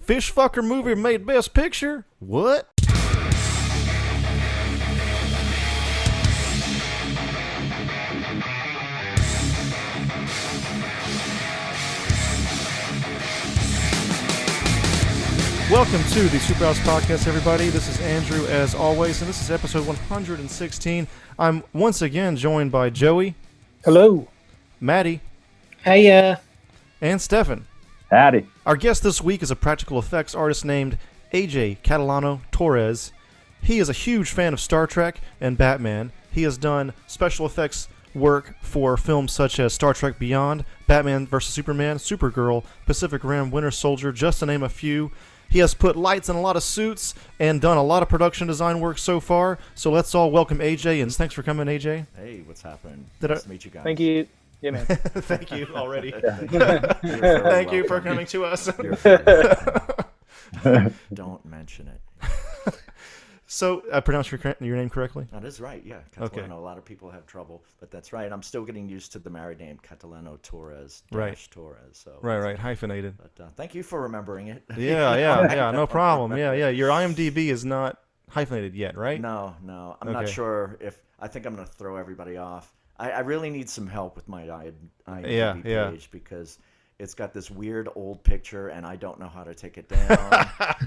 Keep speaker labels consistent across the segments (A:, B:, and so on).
A: Fish fucker movie made Best Picture? What? Welcome to the SuperHouse Podcast, everybody. This is Andrew, as always, and this is episode 116. I'm once again joined by Joey.
B: Hello.
A: Maddie.
B: Hiya.
A: And Stefan.
C: Howdy.
A: Our guest this week is a practical effects artist named AJ Catalano-Torres. He is a huge fan of Star Trek and Batman. He has done special effects work for films such as Star Trek Beyond, Batman vs. Superman, Supergirl, Pacific Rim, Winter Soldier, just to name a few. He has put lights in a lot of suits and done a lot of production design work so far. So let's all welcome AJ, and thanks for coming, AJ.
D: Hey, what's happening?
A: Nice
D: to meet you guys.
B: Thank you. Yeah, man.
A: Thank you already.
D: Thank
A: you for coming to us.
D: Don't mention it.
A: So, I pronounced your name correctly?
D: That is right, yeah. Catalano.
A: Okay.
D: A lot of people have trouble, but that's right. I'm still getting used to the married name, Catalano-Torres.
A: Right.
D: Torres. So
A: Right, hyphenated.
D: But thank you for remembering it.
A: Yeah, no problem. Yeah. Your IMDb is not hyphenated yet, right?
D: No. I'm not sure if... I think I'm going to throw everybody off. I really need some help with my IMDb page because it's got this weird old picture and I don't know how to take it down.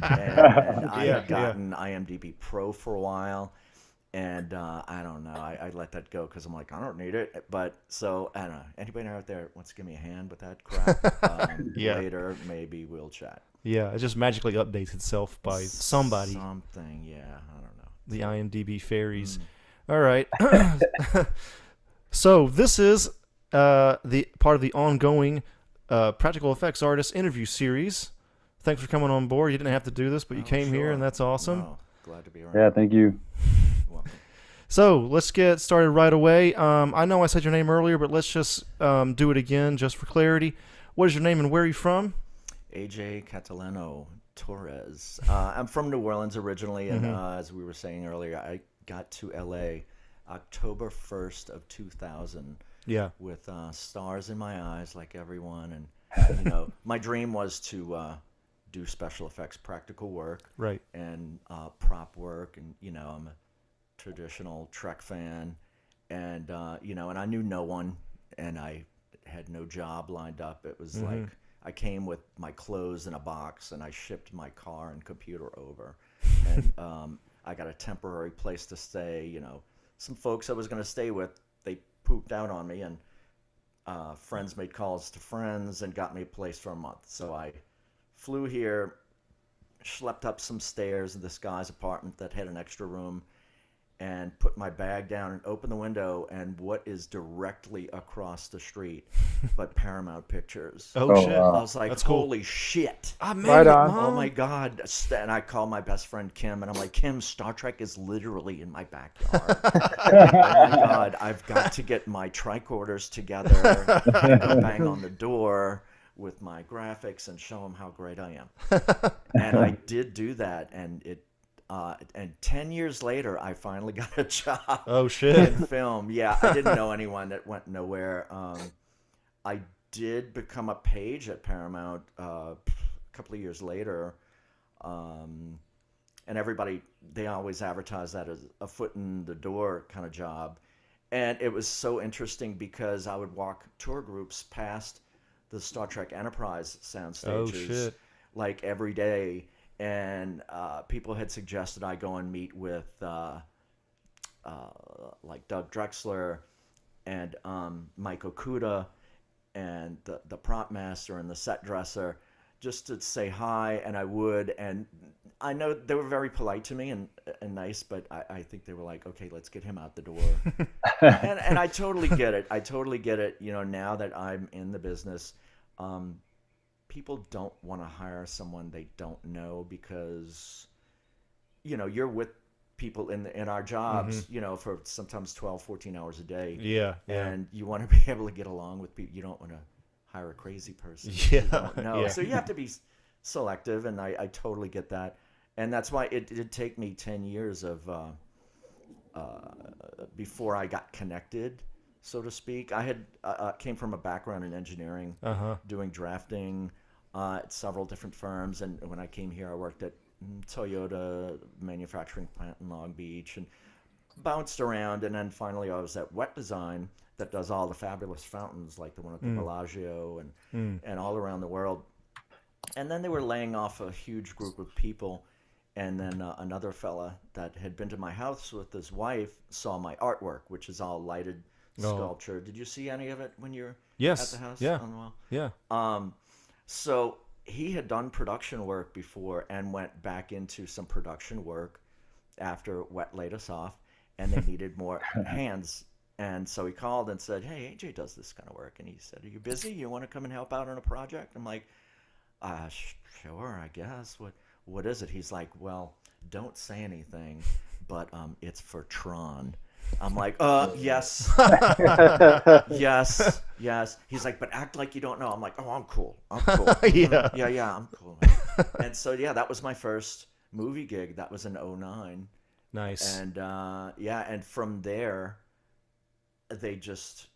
D: and I had gotten IMDb Pro for a while, and I don't know. I let that go because I'm like, I don't need it. But so I don't know. Anybody out there wants to give me a hand with that crap? Later, maybe we'll chat.
A: Yeah, it just magically updates itself by somebody.
D: Something, yeah. I don't know.
A: The IMDb fairies. All right. So this is the part of the ongoing practical effects artist interview series. Thanks for coming on board. You didn't have to do this, but you came here, and that's awesome.
D: No, glad to be around.
C: Yeah, thank you.
D: Welcome.
A: So let's get started right away. I know I said your name earlier, but let's just do it again just for clarity. What is your name and where are you from?
D: AJ Catalano-Torres. I'm from New Orleans originally, and as we were saying earlier, I got to L.A. October 1st of 2000.
A: Yeah.
D: With stars in my eyes, like everyone, and my dream was to do special effects, practical work,
A: right,
D: and prop work, and I'm a traditional Trek fan, and and I knew no one, and I had no job lined up. It was like I came with my clothes in a box, and I shipped my car and computer over, and I got a temporary place to stay. Some folks I was going to stay with, they pooped out on me, and friends made calls to friends and got me a place for a month. So I flew here, schlepped up some stairs in this guy's apartment that had an extra room, and put my bag down and opened the window, and what is directly across the street but Paramount Pictures.
A: Oh shit.
D: I was like,
A: that's cool.
D: holy shit.
A: I made
B: Right
A: it,
B: on.
A: Mom.
D: Oh my God. And I called my best friend Kim, and I'm like, Kim, Star Trek is literally in my backyard. Oh my God, I've got to get my tricorders together, bang on the door with my graphics and show them how great I am. And I did do that, and and 10 years later, I finally got a job.
A: Oh shit.
D: In film. Yeah, I didn't know anyone. That went nowhere. I did become a page at Paramount a couple of years later, and everybody, they always advertise that as a foot in the door kind of job. And it was so interesting because I would walk tour groups past the Star Trek Enterprise sound stages like every day. And people had suggested I go and meet with like Doug Drexler and Mike Okuda and the prop master and the set dresser, just to say hi, and I would. And I know they were very polite to me and nice, but I think they were like, okay, let's get him out the door. and I totally get it. I totally get it. Now that I'm in the business, people don't want to hire someone they don't know because, you're with people in our jobs, for sometimes 12, 14 hours a day.
A: Yeah.
D: And you want to be able to get along with people. You don't want to hire a crazy person.
A: Yeah.
D: You don't know.
A: Yeah.
D: So you have to be selective, and I totally get that. And that's why it did take me 10 years of before I got connected, so to speak. I had came from a background in engineering, doing drafting, at several different firms. And when I came here, I worked at Toyota manufacturing plant in Long Beach and bounced around. And then finally I was at Wet Design that does all the fabulous fountains like the one at the Bellagio and all around the world. And then they were laying off a huge group of people. And then another fella that had been to my house with his wife saw my artwork, which is all lighted sculpture. Did you see any of it when you were at the house?
A: Yeah.
D: On the wall?
A: Yeah.
D: So he had done production work before and went back into some production work after Wet laid us off, and they needed more hands. And so he called and said, "Hey, AJ does this kind of work." And he said, "Are you busy? You want to come and help out on a project?" I'm like, sure, I guess. What is it? He's like, "Well, don't say anything, but it's for Tron." I'm like, yes, yes. He's like, "But act like you don't know." I'm like, "Oh, I'm cool. Yeah, I'm cool." And so, yeah, that was my first movie gig. That was in 2009.
A: Nice.
D: And and from there, they just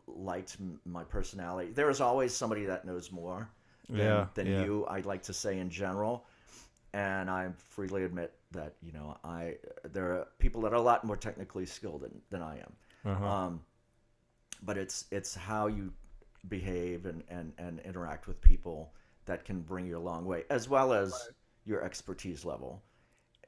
D: liked my personality. There is always somebody that knows more than you, I'd like to say in general. And I freely admit that, there are people that are a lot more technically skilled than I am. But it's how you behave and interact with people that can bring you a long way, as well as your expertise level.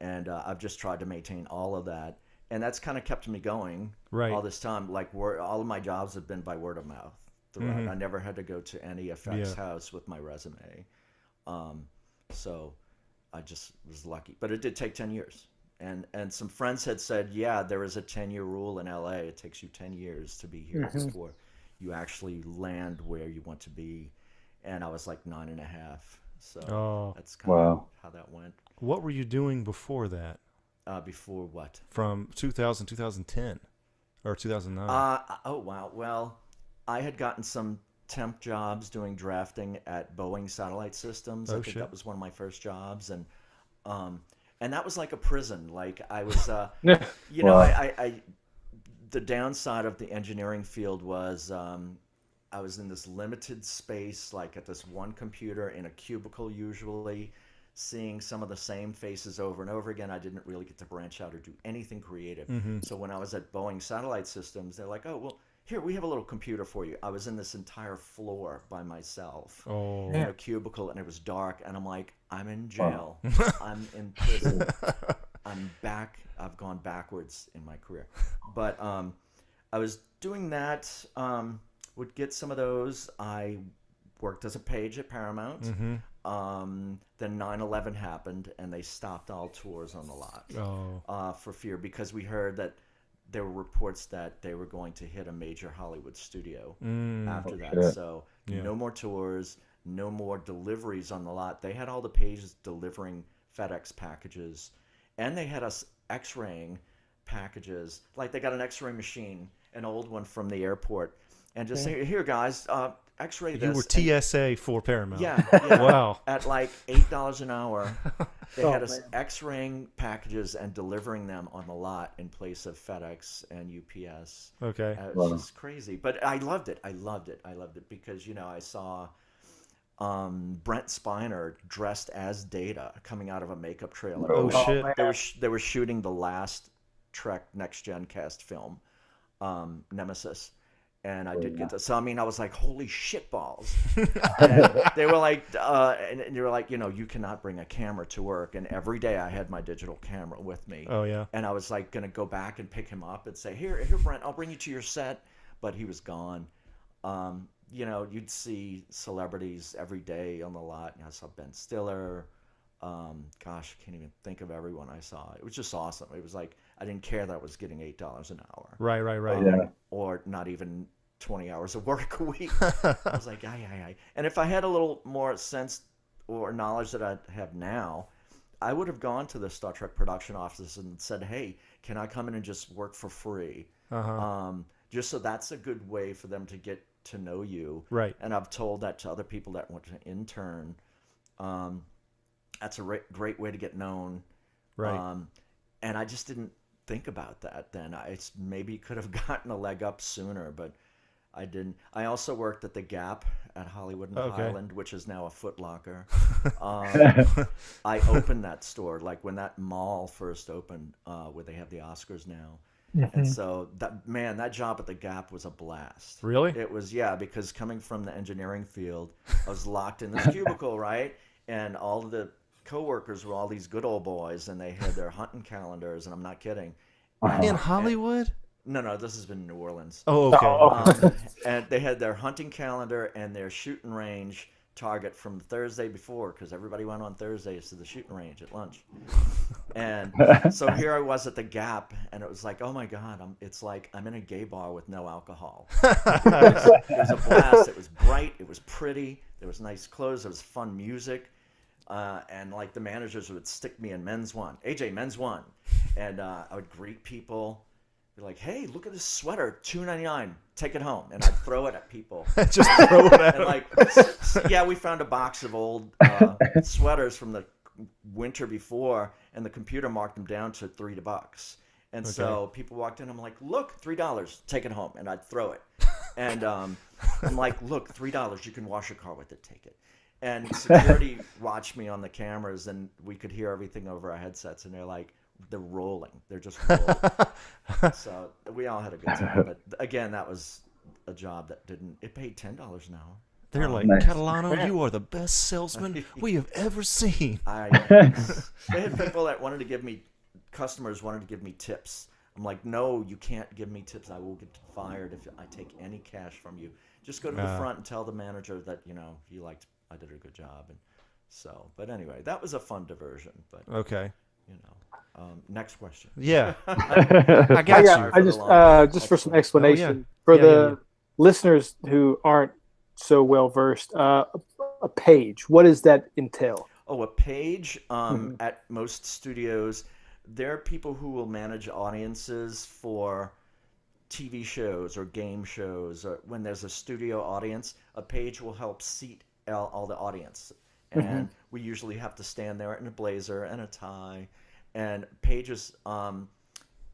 D: And I've just tried to maintain all of that. And that's kind of kept me going all this time. Like all of my jobs have been by word of mouth throughout. I never had to go to any effects house with my resume. So I just was lucky. But it did take 10 years. And some friends had said, yeah, there is a 10-year rule in LA. It takes you 10 years to be here before you actually land where you want to be. And I was like 9.5. So that's kind of how that went.
A: What were you doing before that?
D: Before what?
A: From 2010 or 2009?
D: Oh, wow. Well, I had gotten some temp jobs doing drafting at Boeing Satellite Systems. I think that was one of my first jobs. And that was like a prison. Like I was, I the downside of the engineering field was I was in this limited space, like at this one computer in a cubicle usually, seeing some of the same faces over and over again. I didn't really get to branch out or do anything creative. So when I was at Boeing Satellite Systems, they're like, "Oh, well, here, we have a little computer for you." I was in this entire floor by myself in a cubicle, and it was dark. And I'm like, I'm in jail. I'm in prison. I'm back. I've gone backwards in my career. But I was doing that, would get some of those. I worked as a page at Paramount. Then 9/11 happened, and they stopped all tours on the lot for fear, because we heard that there were reports that they were going to hit a major Hollywood studio after that. So no more tours, no more deliveries on the lot. They had all the pages delivering FedEx packages, and they had us X-raying packages. Like they got an X-ray machine, an old one from the airport, and just say, "Here, guys, X-ray this."
A: You were TSA for Paramount.
D: Yeah.
A: Wow.
D: At like $8 an hour, they had us X-raying packages and delivering them on the lot in place of FedEx and UPS.
A: Okay.
D: It was just crazy, but I loved it. I loved it because I saw Brent Spiner dressed as Data coming out of a makeup trailer.
A: Oh shit!
D: They were shooting the last Trek Next Gen cast film, Nemesis. And I did get to, so I mean, I was like, holy shit balls. And they were like, you cannot bring a camera to work. And every day I had my digital camera with me.
A: Oh, yeah.
D: And I was like, going to go back and pick him up and say, here, Brent, I'll bring you to your set. But he was gone. You'd see celebrities every day on the lot. I saw Ben Stiller. Gosh, I can't even think of everyone I saw. It was just awesome. It was like, I didn't care that I was getting $8 an hour.
A: Right.
D: Or not even 20 hours of work a week. I was like, aye. And if I had a little more sense or knowledge that I have now, I would have gone to the Star Trek production office and said, hey, can I come in and just work for free? Just so that's a good way for them to get to know you.
A: Right.
D: And I've told that to other people that want to intern. That's a great way to get known.
A: Right.
D: And I just didn't think about that then. I maybe could have gotten a leg up sooner, but I didn't. I also worked at the Gap at Hollywood and
A: Okay.
D: Highland, which is now a Foot Locker. I opened that store like when that mall first opened, where they have the Oscars now. And so that job at the Gap was a blast.
A: Really?
D: It was, yeah, because coming from the engineering field, I was locked in this cubicle, right? And all of the coworkers were all these good old boys, and they had their hunting calendars, and I'm not kidding.
A: In Hollywood?
D: No, this has been in New Orleans.
A: Oh, okay.
D: And they had their hunting calendar and their shooting range target from Thursday before, because everybody went on Thursdays to the shooting range at lunch. And so here I was at the Gap, and it was like, oh my God, it's like I'm in a gay bar with no alcohol. It was a blast. It was bright. It was pretty. There was nice clothes. There was fun music. And like the managers would stick me in men's one. AJ, men's one. And I would greet people. Be like, hey, look at this sweater, $2.99. Take it home. And I'd throw it at people.
A: Just throw it at
D: And
A: them.
D: like, yeah, we found a box of old sweaters from the winter before, and the computer marked them down to $3. And so people walked in. I'm like, look, $3. Take it home. And I'd throw it. And I'm like, look, $3. You can wash your car with it. Take it. And security watched me on the cameras, and we could hear everything over our headsets. And they're rolling. They're just rolling. So we all had a good time. But again, that was a job that it paid $10 an hour.
A: They're like,
B: Nice.
A: Catalano, you are the best salesman we have ever seen.
D: They had people that customers wanted to give me tips. I'm like, no, you can't give me tips. I will get fired if I take any cash from you. Just go to the front and tell the manager that, I did a good job. And so, but anyway, that was a fun diversion. But
A: Okay.
D: next question.
A: Yeah. I got you.
B: I just for some explanation for the listeners who aren't so well versed, a page. What does that entail?
D: Oh, a page at most studios. There are people who will manage audiences for TV shows or game shows. Or when there's a studio audience, a page will help seat all the audience. And we usually have to stand there in a blazer and a tie. And pages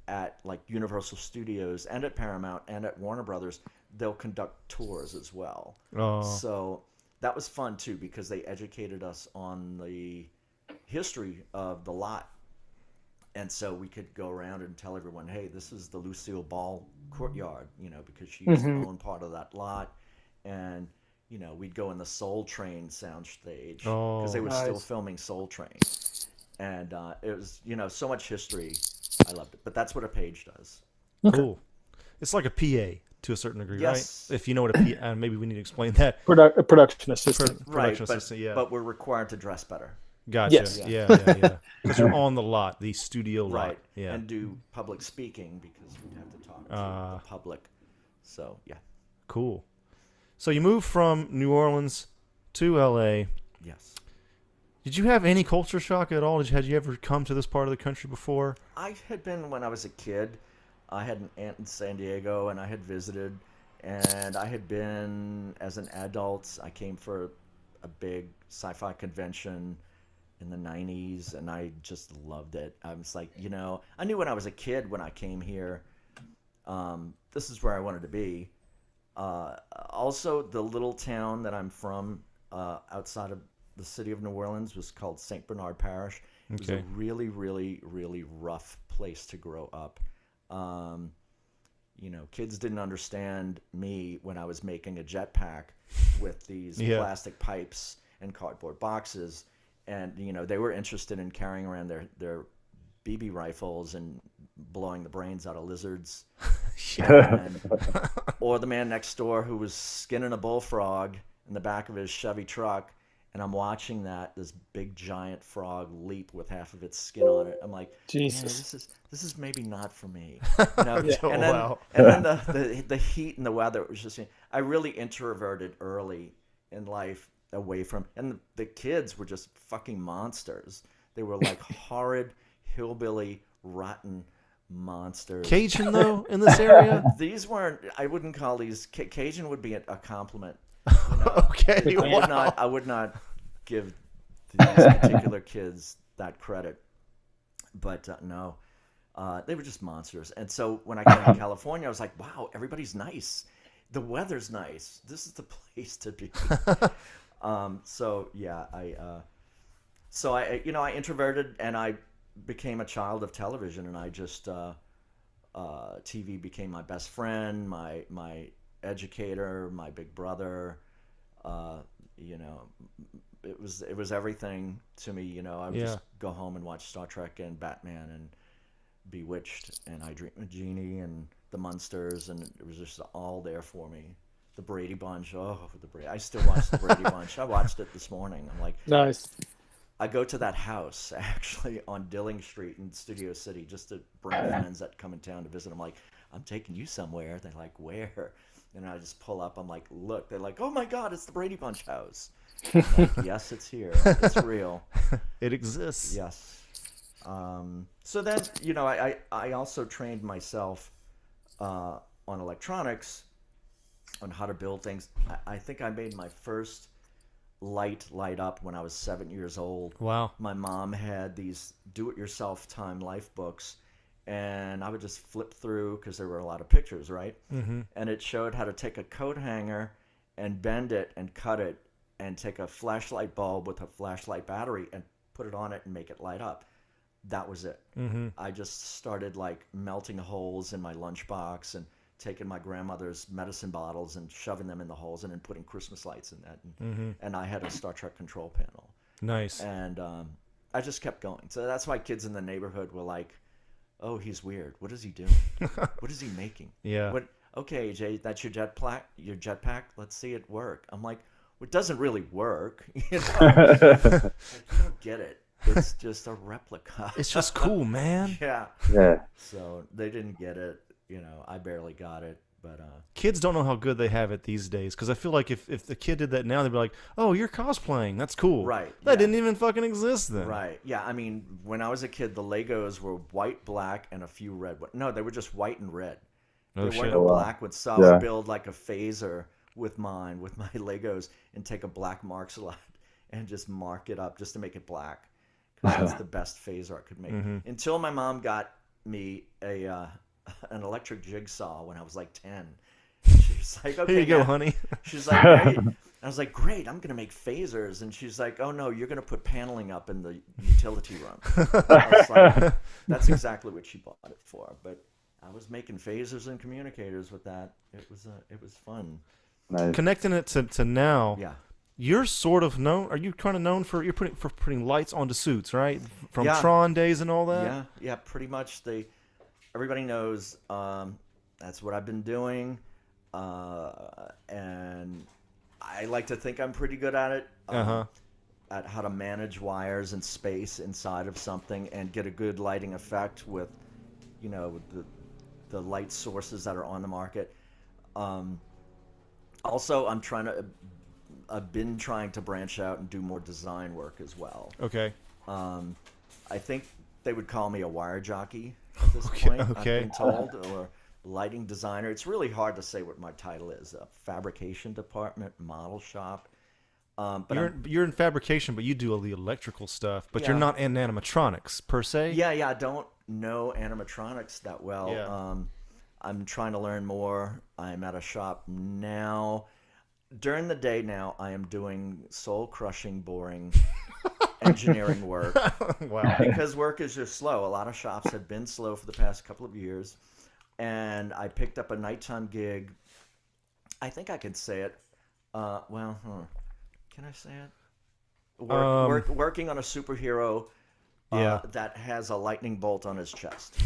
D: at like Universal Studios and at Paramount and at Warner Brothers, they'll conduct tours as well.
A: Oh.
D: So that was fun too, because they educated us on the history of the lot. And so we could go around and tell everyone, hey, this is the Lucille Ball courtyard, because she used to own part of that lot. And, we'd go in the Soul Train soundstage because they were still filming Soul Train. And it was, so much history. I loved it. But that's what a page does.
A: Cool. It's like a PA to a certain degree,
D: Yes.
A: right? If you know what a PA, and maybe we need to explain that.
B: A production assistant.
D: Right,
A: assistant, yeah.
D: but we're required to dress better.
A: Gotcha.
B: Yes.
A: Yeah. Because you're on the lot, the studio lot.
D: Right.
A: Yeah.
D: And do public speaking because we'd have to talk to the public. So, yeah.
A: Cool. So you moved from New Orleans to LA.
D: Yes.
A: Did you have any culture shock at all? Had you ever come to this part of the country before?
D: I had been when I was a kid. I had an aunt in San Diego, and I had visited. And I had been as an adult. I came for a big sci-fi convention in the 90s, and I just loved it. I was like, I knew when I was a kid when I came here, this is where I wanted to be. Also, the little town that I'm from outside of the city of New Orleans was called St. Bernard Parish. It was a really, really, really rough place to grow up. Kids didn't understand me when I was making a jetpack with these plastic pipes and cardboard boxes. And, they were interested in carrying around their BB rifles and blowing the brains out of lizards. Or the man next door who was skinning a bullfrog in the back of his Chevy truck. And I'm watching this big giant frog leap with half of its skin on it. I'm like,
B: Jesus,
D: this is maybe not for me.
A: Oh,
D: And then,
A: wow.
D: and then the heat and the weather, it was just, I really introverted early in life away from, and the kids were just fucking monsters. They were like horrid, hillbilly, rotten monsters.
A: Cajun, though, in this area?
D: These weren't, I wouldn't call these, Cajun would be a compliment.
A: Okay,
D: I would not give these particular kids that credit. But no, they were just monsters. And so when I came to California, I was like, wow, everybody's nice. the weather's nice. This is the place to be. So yeah, I introverted and I became a child of television, and I just TV became my best friend, my educator, my big brother. You know, it was everything to me. You know, I would just go home and watch Star Trek and Batman and Bewitched and I Dream of Jeannie and the Munsters, and it was just all there for me. The Brady Bunch, I still watch the Brady Bunch. I watched it this morning. I'm like,
B: nice.
D: I go to that house actually on Dilling Street in Studio City just to bring friends that come in town to visit. I'm like, I'm taking you somewhere. They're like, where? And I just pull up. I'm like, look. They're like, oh my God, it's the Brady Bunch house. I'm like, yes, it's here. It's real.
A: It exists.
D: Yes. So then, you know, I also trained myself on electronics, on how to build things. I think I made my first light up when I was 7 years old.
A: Wow.
D: My mom had these do-it-yourself Time Life books, and I would just flip through because there were a lot of pictures, right? Mm-hmm. And it showed how to take a coat hanger and bend it and cut it and take a flashlight bulb with a flashlight battery and put it on it and make it light up. That was it. Mm-hmm. I just started like melting holes in my lunchbox and taking my grandmother's medicine bottles and shoving them in the holes and then putting Christmas lights in that. And I had a Star Trek control panel.
A: Nice.
D: And I just kept going. So that's why kids in the neighborhood were like, oh, he's weird. What is he doing? What is he making?
A: Yeah.
D: Okay, AJ, that's your jetpack. Let's see it work. I'm like, well, it doesn't really work. You know? Like, you don't get it. It's just a replica.
A: It's just cool, man.
D: Yeah.
C: Yeah.
D: So they didn't get it. You know, I barely got it. But
A: kids don't know how good they have it these days, because I feel like if the kid did that now, they'd be like, oh, you're cosplaying. That's cool.
D: Right.
A: That didn't even fucking exist then.
D: Right. Yeah. I mean, when I was a kid, the Legos were white, black, and a few red. No, they were just white and red.
A: Oh,
D: they weren't no black ones. So I would build like a phaser with my Legos and take a black mark slide and just mark it up just to make it black. Because that's the best phaser I could make. Mm-hmm. Until my mom got me an electric jigsaw when I was like 10. She's like, okay,
A: here you go, honey.
D: She's like, great. I was like, great, I'm going to make phasers. And she's like, oh, no, you're going to put paneling up in the utility room. I was like, that's exactly what she bought it for. But I was making phasers and communicators with that. It was fun.
C: Nice.
A: Connecting it to now.
D: Yeah.
A: You're sort of known. Are you kind of known for putting lights onto suits, right? From
D: Yeah.
A: Tron days and all that.
D: Yeah. Pretty much. Everybody knows that's what I've been doing, and I like to think I'm pretty good at it. At how to manage wires and space inside of something and get a good lighting effect with, you know, the light sources that are on the market. Also, I've been trying to branch out and do more design work as well.
A: Okay.
D: I think they would call me a wire jockey at this point. I've been told, or lighting designer. It's really hard to say what my title is. A fabrication department, model shop. But
A: you're in fabrication, but you do all the electrical stuff. But you're not in animatronics per se.
D: Yeah. I don't know animatronics that well.
A: Yeah.
D: I'm trying to learn more. I'm at a shop now. During the day now, I am doing soul-crushing, boring engineering work.
A: Wow.
D: Because work is just slow. A lot of shops have been slow for the past couple of years. And I picked up a nighttime gig. I think I can say it. Can I say it? Working on a superhero that has a lightning bolt on his chest.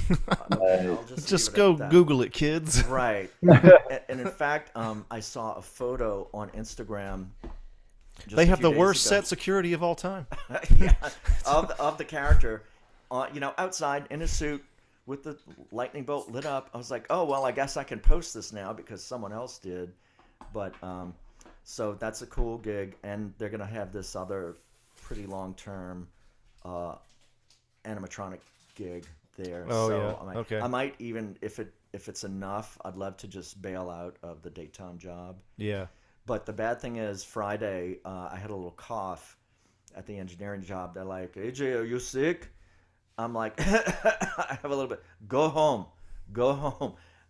A: Just go Google it, kids.
D: Right. And in fact, I saw a photo on Instagram.
A: They have the worst set security of all time.
D: Yeah, of the character, outside in a suit with the lightning bolt lit up. I was like, oh well, I guess I can post this now because someone else did. But so that's a cool gig, and they're gonna have this other pretty long-term animatronic gig there.
A: Oh,
D: so
A: okay.
D: I might even, if it's enough, I'd love to just bail out of the daytime job.
A: Yeah.
D: But the bad thing is, Friday, I had a little cough at the engineering job. They're like, AJ, are you sick? I'm like, I have a little bit. Go home.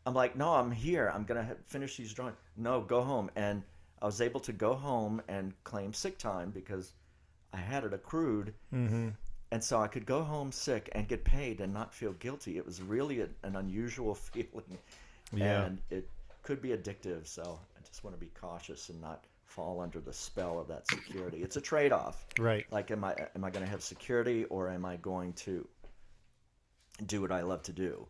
D: I'm like, no, I'm here. I'm going to finish these drawings. No, go home. And I was able to go home and claim sick time because I had it accrued.
A: Mm-hmm.
D: And so I could go home sick and get paid and not feel guilty. It was really an unusual feeling.
A: Yeah.
D: And it could be addictive. So I just want to be cautious and not fall under the spell of that security. It's a trade-off.
A: Right.
D: Like, am I going to have security, or am I going to do what I love to do?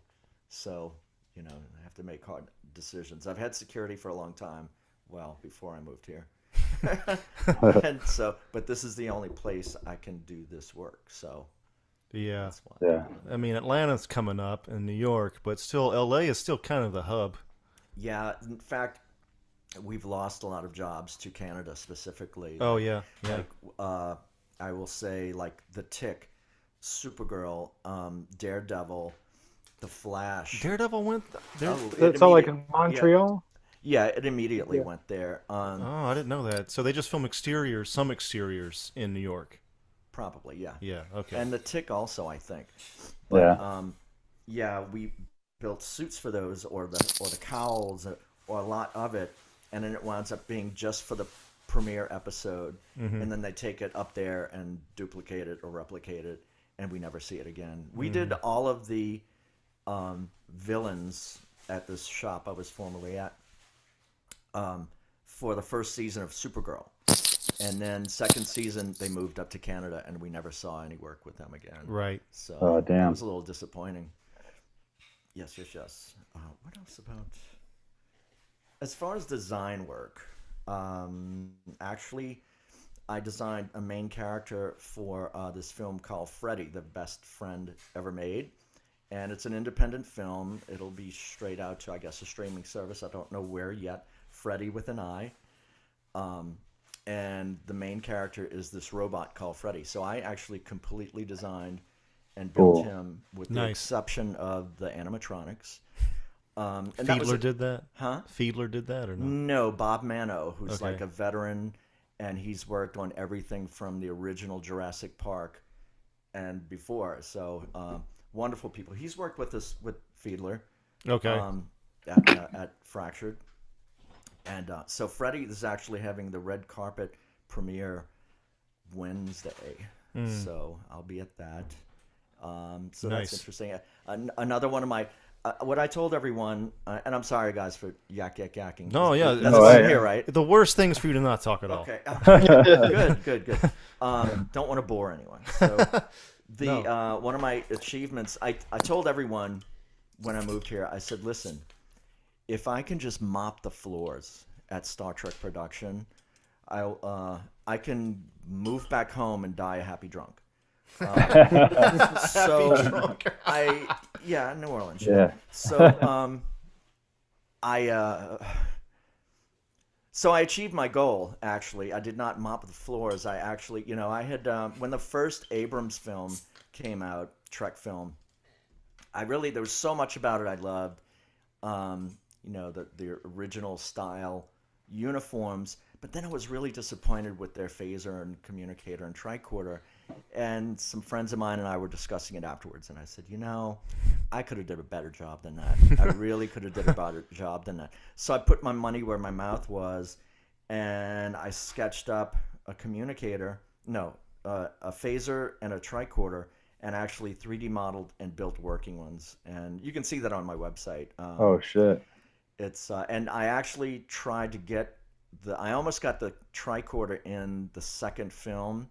D: So, I have to make hard decisions. I've had security for a long time. Well, before I moved here. And so, but this is the only place I can do this work. So,
A: yeah.
D: That's why.
C: Yeah.
A: I mean, Atlanta's coming up and New York, but still, LA is still kind of the hub.
D: Yeah. In fact, we've lost a lot of jobs to Canada specifically.
A: Oh, yeah. Yeah.
D: Like, I will say, like, The Tick, Supergirl, Daredevil, The Flash.
A: Daredevil went there?
B: That's all like in Montreal?
D: Yeah, it immediately went there.
A: Oh, I didn't know that. So they just film some exteriors in New York.
D: Probably, yeah.
A: Yeah, okay.
D: And The Tick also, I think. But,
C: Yeah.
D: we built suits for those, or the cowls, or a lot of it, and then it winds up being just for the premiere episode, and then they take it up there and duplicate it or replicate it, and we never see it again. We did all of the villains at this shop I was formerly at for the first season of Supergirl. And then second season, they moved up to Canada, and we never saw any work with them again.
A: Right.
D: So
C: Oh, damn.
D: it was a little disappointing. Yes. What else about... As far as design work, actually, I designed a main character for this film called Freddy, the best friend ever made. And it's an independent film. It'll be straight out to, I guess, a streaming service. I don't know where yet. Freddy with an I. And the main character is this robot called Freddy. So I actually completely designed and built him with the exception of the animatronics. And
A: Fiedler did that?
D: Huh?
A: Fiedler did that or no?
D: No, Bob Mano, who's
A: Okay.
D: like a veteran, and he's worked on everything from the original Jurassic Park and before. So wonderful people. He's worked with us with Fiedler.
A: Okay.
D: At Fractured. And so Freddy is actually having the red carpet premiere Wednesday. So I'll be at that. So
A: Nice.
D: that's interesting. Another one of my... what I told everyone, and I'm sorry, guys, for yakking.
A: No, yeah.
D: That's why I'm here, right?
A: The worst thing is for you to not talk at all.
D: Okay. Good. Don't want to bore anyone. So one of my achievements, I told everyone when I moved here, I said, listen, if I can just mop the floors at Star Trek production, I can move back home and die a happy drunk. So New Orleans.
C: Yeah.
D: So I achieved my goal. Actually, I did not mop the floors. I actually, I had when the first Abrams film came out, Trek film. There was so much about it I loved. The original style uniforms, but then I was really disappointed with their phaser and communicator and tricorder. And some friends of mine and I were discussing it afterwards, and I said, I could have did a better job than that. I really could have did a better job than that. So I put my money where my mouth was, and I sketched up a communicator, a phaser and a tricorder, and actually 3D modeled and built working ones. And you can see that on my website.
C: Oh, shit.
D: It's and I actually tried to get I almost got the tricorder in the second film.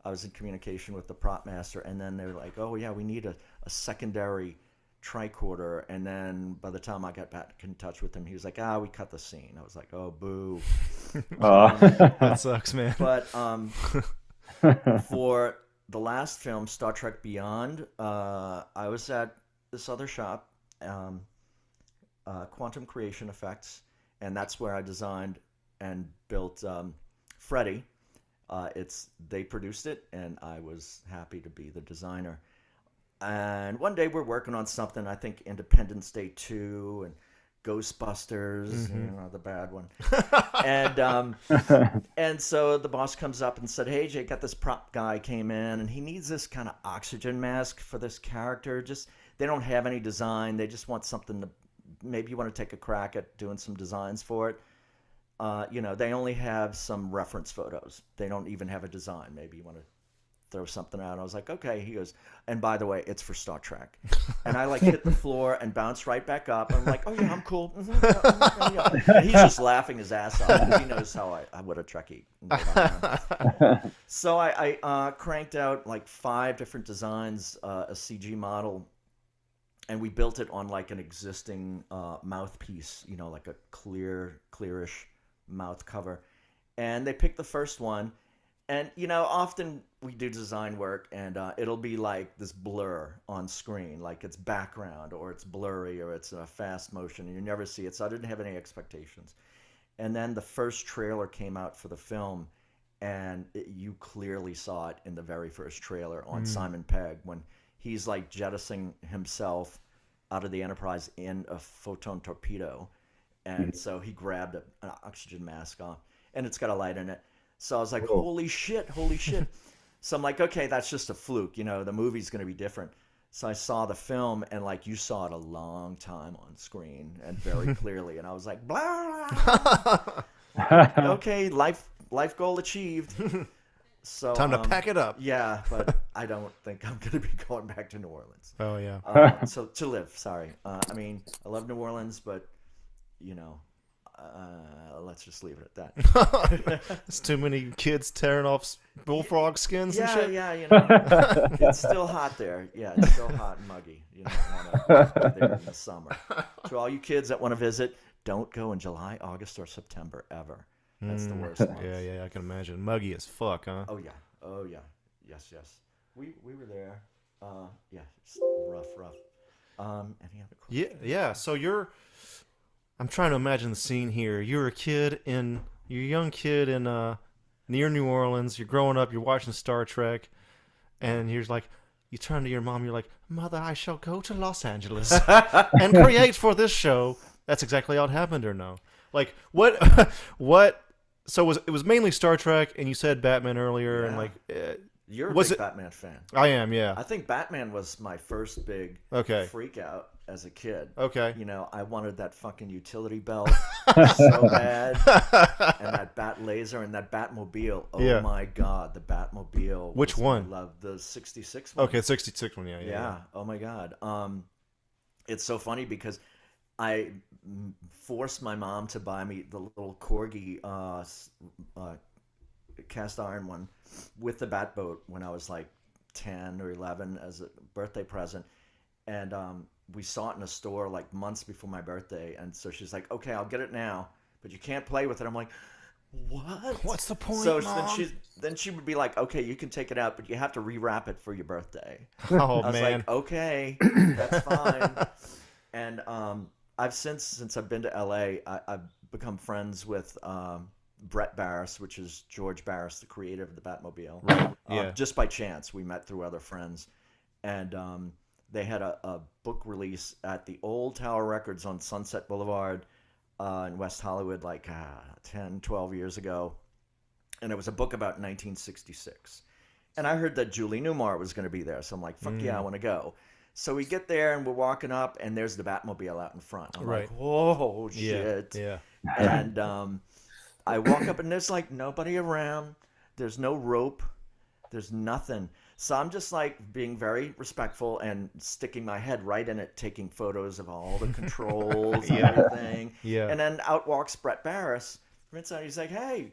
D: I was in communication with the prop master, and then they were like, oh, yeah, we need a secondary tricorder. And then by the time I got back in touch with him, he was like, we cut the scene. I was like, oh, boo.
A: That sucks, man.
D: But for the last film, Star Trek Beyond, I was at this other shop, Quantum Creation Effects, and that's where I designed and built Freddy. They produced it, and I was happy to be the designer. And one day we're working on something, I think Independence Day 2 and Ghostbusters, the bad one. And so the boss comes up and said, hey, Jay, got this prop guy came in, and he needs this kind of oxygen mask for this character. They don't have any design. They just want something to maybe you want to take a crack at doing some designs for it. They only have some reference photos. They don't even have a design. Maybe you want to throw something out. I was like, okay. He goes, and by the way, it's for Star Trek. And I like hit the floor and bounced right back up. I'm like, oh yeah, I'm cool. Yeah. And he's just laughing his ass off because he knows how I would a Trekkie. So I cranked out like 5 different designs, a CG model, and we built it on like an existing mouthpiece, like a clearish mouth cover. And they picked the first one. And, often we do design work and it'll be like this blur on screen, like it's background or it's blurry or it's a fast motion and you never see it. So I didn't have any expectations. And then the first trailer came out for the film and you clearly saw it in the very first trailer on Simon Pegg when he's like jettisoning himself out of the Enterprise in a photon torpedo. And so he grabbed an oxygen mask off and it's got a light in it. So I was like, holy shit. So I'm like, okay, that's just a fluke. The movie's going to be different. So I saw the film and like you saw it a long time on screen and very clearly. And I was like, blah. Okay, life goal achieved. So
A: time to pack it up.
D: Yeah, but I don't think I'm going to be going back to New Orleans.
A: Oh, yeah.
D: So to live, sorry. I love New Orleans, but, let's just leave it at that.
A: There's too many kids tearing off bullfrog skins and shit.
D: Yeah, it's still hot there. Yeah, it's still hot and muggy. You don't want to go there in the summer. To all you kids that want to visit, don't go in July, August, or September ever. That's the worst month.
A: Yeah, I can imagine. Muggy as fuck, huh?
D: Oh yeah. Yes. We were there. It's rough. Any other questions?
A: Yeah. So I'm trying to imagine the scene here. You're a young kid in near New Orleans. You're growing up. You're watching Star Trek, and you're like, you turn to your mom. You're like, Mother, I shall go to Los Angeles and create for this show. That's exactly how it happened, or no? Like what? So it was mainly Star Trek, and you said Batman earlier, and like.
D: You're a big Batman fan.
A: I am, yeah.
D: I think Batman was my first big freak out as a kid.
A: Okay.
D: I wanted that fucking utility belt so bad. And that bat laser and that Batmobile. Oh my God, the Batmobile.
A: Which one?
D: I love the 66 one.
A: Okay, 66 one, yeah.
D: Oh my God. It's so funny because I forced my mom to buy me the little Corgi cast iron one with the Batboat when I was like 10 or 11 as a birthday present. And we saw it in a store like months before my birthday. And so she's like, okay, I'll get it now, but you can't play with it. I'm like, what?
A: What's the point,
D: So
A: Mom?
D: then she would be like, okay, you can take it out, but you have to rewrap it for your birthday.
A: Oh,
D: I was
A: man.
D: like, okay, that's fine. And I've since I've been to LA, I've become friends with Brett Barris, which is George Barris, the creator of the Batmobile.
A: Right. Yeah.
D: Just by chance, we met through other friends, and they had a book release at the Old Tower Records on Sunset Boulevard in West Hollywood, like 10, 12 years ago, and it was a book about 1966. And I heard that Julie Newmar was going to be there, so I'm like, fuck yeah, I want to go. So we get there, and we're walking up, and there's the Batmobile out in front. I'm like, whoa, shit.
A: Yeah.
D: And I walk up, and there's like nobody around. There's no rope. There's nothing. So I'm just like being very respectful and sticking my head right in it, taking photos of all the controls and everything.
A: Yeah.
D: And then out walks Brett Barris from inside. He's like, hey,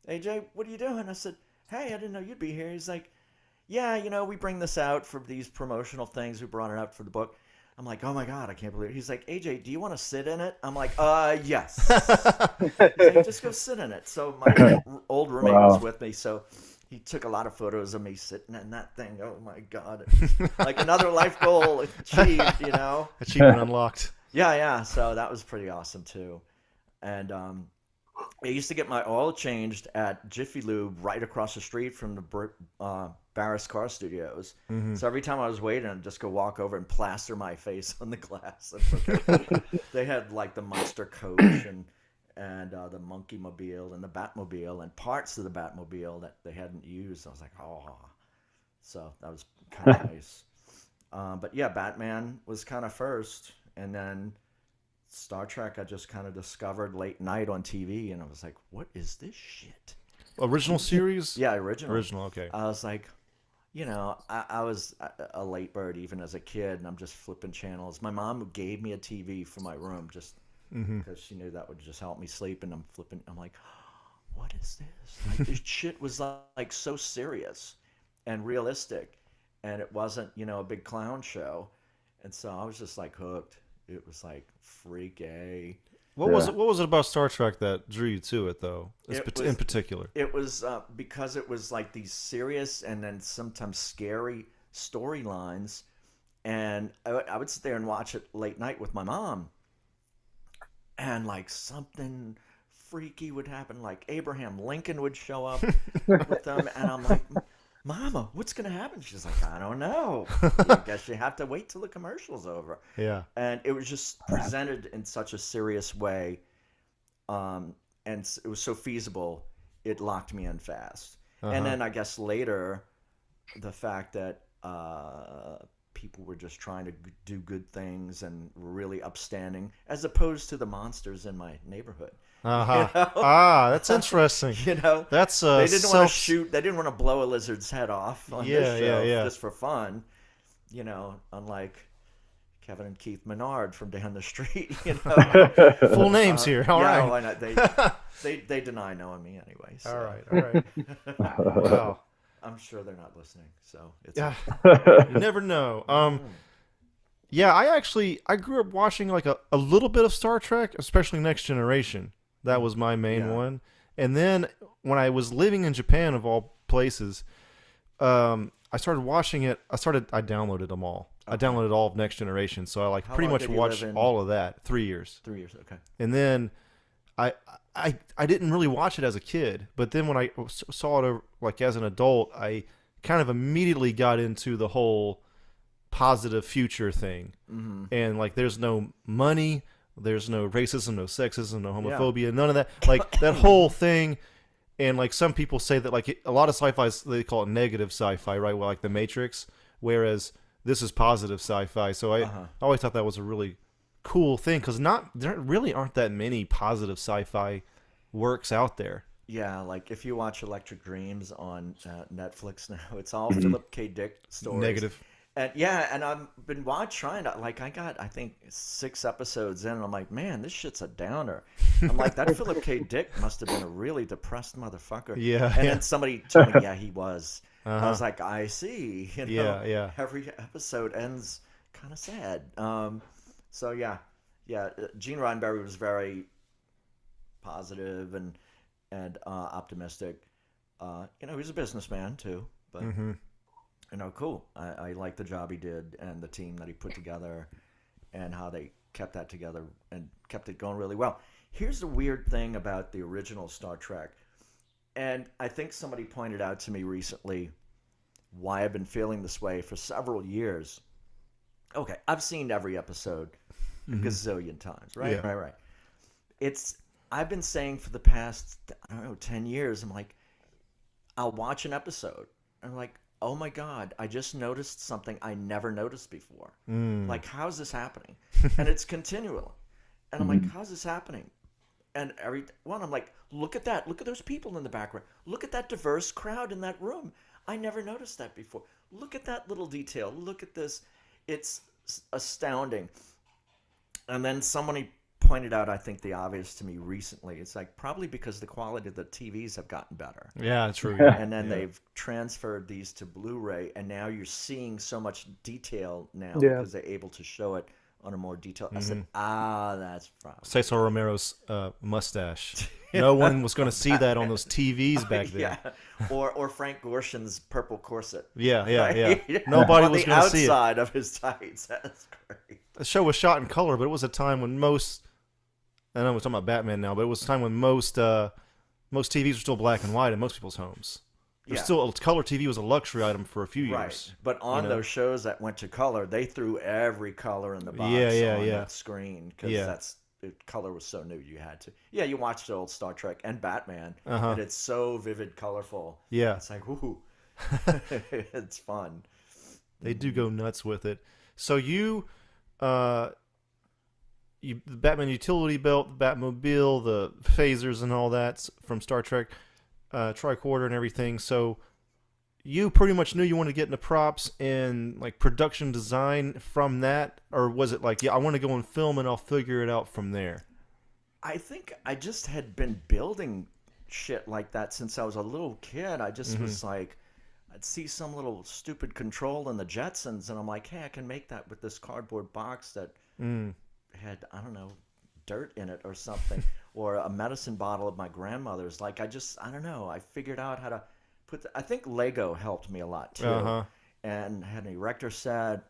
D: AJ, what are you doing? I said, hey, I didn't know you'd be here. He's like, yeah, we bring this out for these promotional things. We brought it out for the book. I'm like, oh my God, I can't believe it. He's like, AJ, do you want to sit in it? I'm like, yes. He's like, just go sit in it. So my old roommate was with me, so he took a lot of photos of me sitting in that thing. Oh my God. Like another life goal achieved,
A: Achievement unlocked.
D: Yeah. So that was pretty awesome too. And I used to get my oil changed at Jiffy Lube right across the street from the Barris Car Studios. Mm-hmm. So every time I was waiting, I'd just go walk over and plaster my face on the glass. They had like the Monster Coach and the Monkey Mobile and the Batmobile and parts of the Batmobile that they hadn't used. I was like, oh. So that was kind of nice. But yeah, Batman was kind of first. And then Star Trek I just kind of discovered late night on TV, and I was like, what is this shit?
A: Original series?
D: Yeah, original.
A: Original, okay.
D: I was like, I was a late bird even as a kid, and I'm just flipping channels. My mom gave me a TV for my room just because she knew that would just help me sleep, and I'm flipping. I'm like, what is this? Like, this shit was like so serious and realistic, and it wasn't, a big clown show. And so I was just like hooked. It was like freaky.
A: What was it about Star Trek that drew you to it, though, in particular?
D: It was because it was like these serious and then sometimes scary storylines. And I would sit there and watch it late night with my mom. And like something freaky would happen. Like Abraham Lincoln would show up with them. And I'm like, Mama, what's going to happen? She's like, I don't know. I guess you have to wait till the commercial's over.
A: Yeah.
D: And it was just presented in such a serious way. And it was so feasible, it locked me in fast. And then I guess later, the fact that people were just trying to do good things and were really upstanding, as opposed to the monsters in my neighborhood.
A: That's interesting. That's
D: they didn't want to shoot. They didn't want to blow a lizard's head off on this show just for fun. Unlike Kevin and Keith Menard from down the street.
A: Full names here. All right.
D: Why not? They deny knowing me anyway. So.
A: All right. Wow.
D: I'm sure they're not listening. So it's
A: you never know. Yeah, I grew up watching like a little bit of Star Trek, especially Next Generation. That was my main one. And then when I was living in Japan, of all places, I started watching it. I downloaded them all. Okay. I downloaded all of Next Generation, so I pretty much watched all of that. 3 years.
D: 3 years, okay.
A: And then I didn't really watch it as a kid, but then when I saw it as an adult, I kind of immediately got into the whole positive future thing. And there's no money. There's no racism, no sexism, no homophobia, none of that. That whole thing, and some people say that a lot of sci-fi, they call it negative sci-fi, right? Well, like The Matrix, whereas this is positive sci-fi. So I always thought that was a really cool thing because there really aren't that many positive sci-fi works out there.
D: Yeah, if you watch Electric Dreams on Netflix now, it's all Philip K. Dick stories.
A: Negative.
D: And I've been trying to, I got, I think, 6 episodes in, and I'm like, man, this shit's a downer. I'm like, that Philip K. Dick must have been a really depressed motherfucker.
A: Yeah.
D: And then somebody told me, yeah, he was. I was like, I see.
A: Yeah.
D: Every episode ends kind of sad. So, yeah. Gene Roddenberry was very positive and optimistic. He was a businessman, too, but... cool. I like the job he did and the team that he put together and how they kept that together and kept it going really well. Here's the weird thing about the original Star Trek. And I think somebody pointed out to me recently why I've been feeling this way for several years. Okay, I've seen every episode a gazillion times, right?
A: Yeah.
D: Right. I've been saying for the past, 10 years, I'm like, I'll watch an episode. I'm like, oh my God, I just noticed something I never noticed before. How's this happening? And it's continual. And I'm like, how's this happening? And every one, I'm like, look at that. Look at those people in the background. Look at that diverse crowd in that room. I never noticed that before. Look at that little detail. Look at this. It's astounding. And then somebody pointed out, I think, the obvious to me recently. It's probably because the quality of the TVs have gotten better.
A: Yeah, true.
D: And then they've transferred these to Blu-ray, and now you're seeing so much detail now because they're able to show it on a more detailed. I said, that's probably
A: Cesar Romero's mustache. No one was going to see that on those TVs back then.
D: Yeah, or Frank Gorshin's purple corset.
A: Yeah. Nobody was going to see it.
D: On the outside of his tights. That's great.
A: The show was shot in color, but it was a time when I know we're talking about Batman now, but it was a time when most TVs were still black and white in most people's homes. Still, color TV was a luxury item for a few years.
D: Right. But on those shows that went to color, they threw every color in the box on that screen because color was so new you had to. Yeah, you watched the old Star Trek and Batman, and it's so vivid, colorful. Yeah. It's like, woohoo. It's fun.
A: They do go nuts with it. So you the Batman utility belt, the Batmobile, the phasers, and all that from Star Trek, tricorder and everything. So you pretty much knew you wanted to get into props and like production design from that, or was it like, yeah, I want to go in film and I'll figure it out from there?
D: I think I just had been building shit like that since I was a little kid. I just was like, I'd see some little stupid control in the Jetsons, and I'm like, hey, I can make that with this cardboard box that had, I don't know, dirt in it or something, or a medicine bottle of my grandmother's. Like, I don't know. I figured out how to put I think Lego helped me a lot too, and had an erector set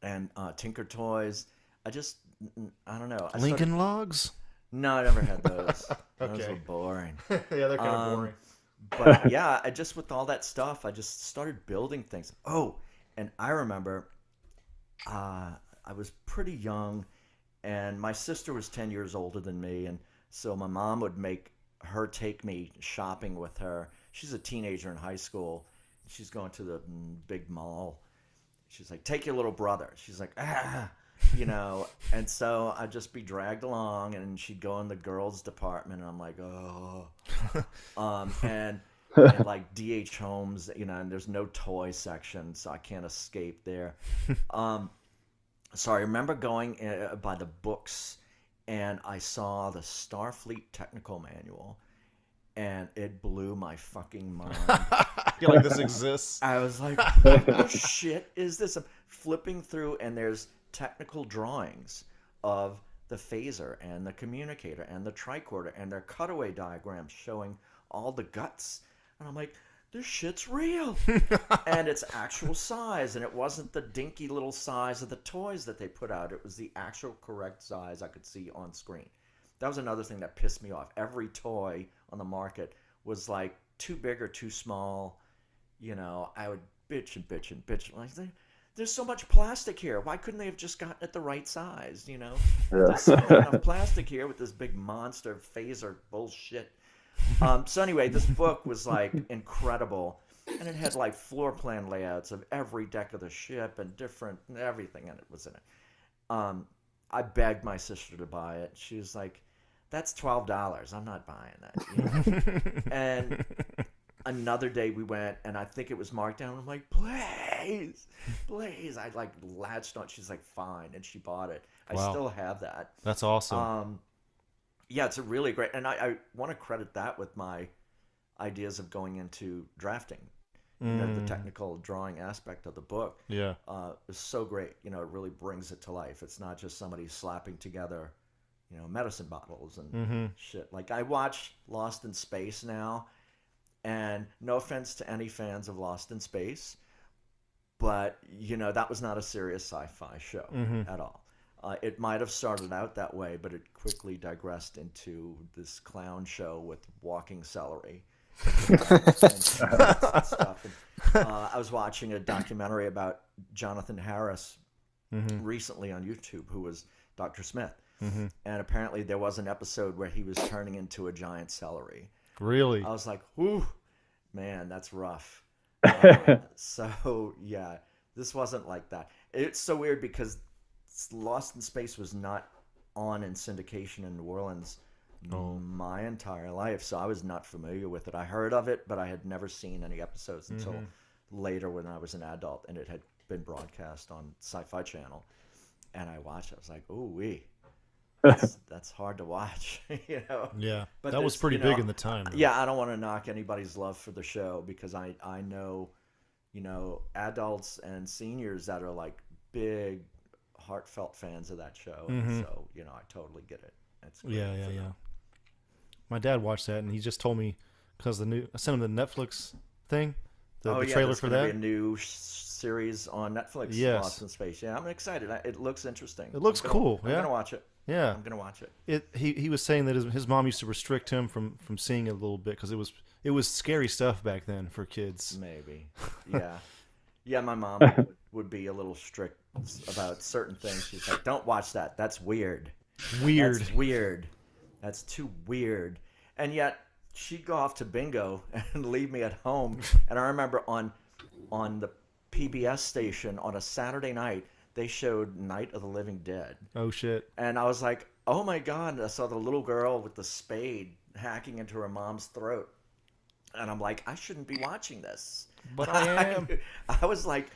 D: and Tinker Toys. I don't know.
A: Lincoln Logs?
D: No, I never had those.
A: Okay.
D: Those were boring.
A: Yeah, they're kind of boring.
D: But yeah, I just, with all that stuff, I just started building things. Oh, and I remember I was pretty young, and my sister was 10 years older than me, and so my mom would make her take me shopping with her. She's a teenager in high school. She's going to the big mall. She's like, take your little brother. She's like, you know, and so I'd just be dragged along, and she'd go in the girls' department, and I'm like, oh. And like DH Homes, you know, and there's no toy section, so I can't escape there. So I remember going by the books, and I saw the Starfleet Technical Manual, and it blew my fucking mind.
A: You're like, this exists?
D: I was like, what shit is this? I'm flipping through, and there's technical drawings of the phaser and the communicator and the tricorder, and their cutaway diagrams showing all the guts. And I'm like, this shit's real. And it's actual size, and it wasn't the dinky little size of the toys that they put out. It was the actual correct size I could see on screen. That was another thing that pissed me off. Every toy on the market was like too big or too small. You know, I would bitch and bitch and bitch. Like, there's so much plastic here. Why couldn't they have just gotten it the right size, you know? There's not enough plastic here with this big monster phaser bullshit. So anyway, this book was like incredible, and it had like floor plan layouts of every deck of the ship and different everything, and it was in it. I begged my sister to buy it. She was like, "That's $12. I'm not buying that." You know? And another day we went, and I think it was marked down. I'm like, please. I like latched on. She's like, fine, and she bought it.
A: Wow.
D: I still have that.
A: That's awesome.
D: Yeah, it's a really great, and I want to credit that with my ideas of going into drafting. You know, the technical drawing aspect of the book.
A: Yeah,
D: is so great. You know, it really brings it to life. It's not just somebody slapping together, you know, medicine bottles and shit. Like, I watch Lost in Space now. And no offense to any fans of Lost in Space, but, you know, that was not a serious sci-fi show at all. It might have started out that way, but it quickly digressed into this clown show with walking celery and stuff. And, I was watching a documentary about Jonathan Harris recently on YouTube, who was Dr. Smith. And apparently there was an episode where he was turning into a giant celery.
A: Really?
D: I was like, whew, man, that's rough. So, yeah, this wasn't like that. It's so weird because Lost in Space was not on in syndication in New Orleans my entire life, so I was not familiar with it. I heard of it, but I had never seen any episodes until later when I was an adult, and it had been broadcast on Sci-Fi Channel. And I watched it. I was like, ooh, wee. That's hard to watch, you know.
A: Yeah,
D: but
A: that was pretty big in the time. Though.
D: Yeah, I don't want to knock anybody's love for the show, because I know, you know, adults and seniors that are like big, heartfelt fans of that show. And so, you know, I totally get it. It's great.
A: Yeah. My dad watched that, and he just told me because I sent him the Netflix thing, the trailer for that.
D: Be a new series on Netflix.
A: Yes.
D: Lost in Space. Yeah, I'm excited. It looks interesting.
A: It looks cool.
D: I'm gonna watch it.
A: Yeah,
D: I'm gonna watch it.
A: He was saying that his mom used to restrict him from seeing it a little bit because it was scary stuff back then for kids.
D: Maybe, yeah. My mom would be a little strict about certain things. She's like, "Don't watch that. That's weird. That's weird. That's too weird." And yet she'd go off to bingo and leave me at home. And I remember on the PBS station on a Saturday night, they showed Night of the Living Dead.
A: Oh shit!
D: And I was like, oh my god! I saw the little girl with the spade hacking into her mom's throat, and I'm like, I shouldn't be watching this.
A: But I am.
D: I was like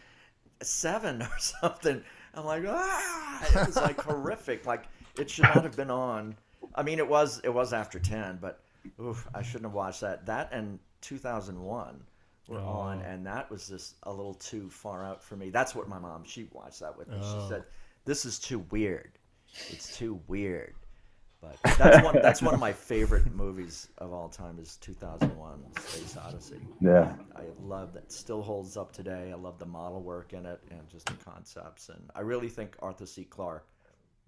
D: 7 or something. I'm like, it was like horrific. Like it should not have been on. I mean, it was after 10, but oof, I shouldn't have watched that. That and 2001 were on, and that was just a little too far out for me. That's what my mom, she watched that with me. She said, this is too weird. It's too weird. But that's one of my favorite movies of all time is 2001 Space Odyssey.
C: Yeah.
D: I love that. Still holds up today. I love the model work in it and just the concepts. And I really think Arthur C. Clarke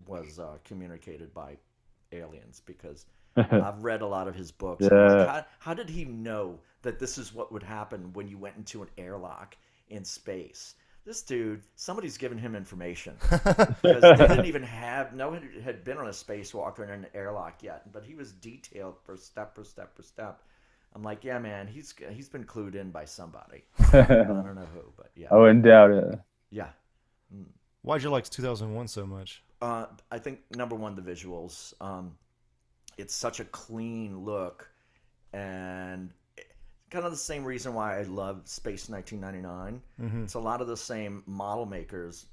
D: was communicated by aliens because I've read a lot of his books.
C: Yeah.
D: I'm like, how did he know that this is what would happen when you went into an airlock in space? This dude, somebody's given him information because they didn't even have, no one had been on a spacewalk or in an airlock yet, but he was detailed per step. I'm like, yeah, man, he's been clued in by somebody. I don't know who, but yeah.
C: I wouldn't doubt it.
D: Yeah.
A: Why'd you like 2001 so much?
D: I think number one, the visuals. It's such a clean look, and kind of the same reason why I love Space 1999.
A: Mm-hmm.
D: It's a lot of the same model makers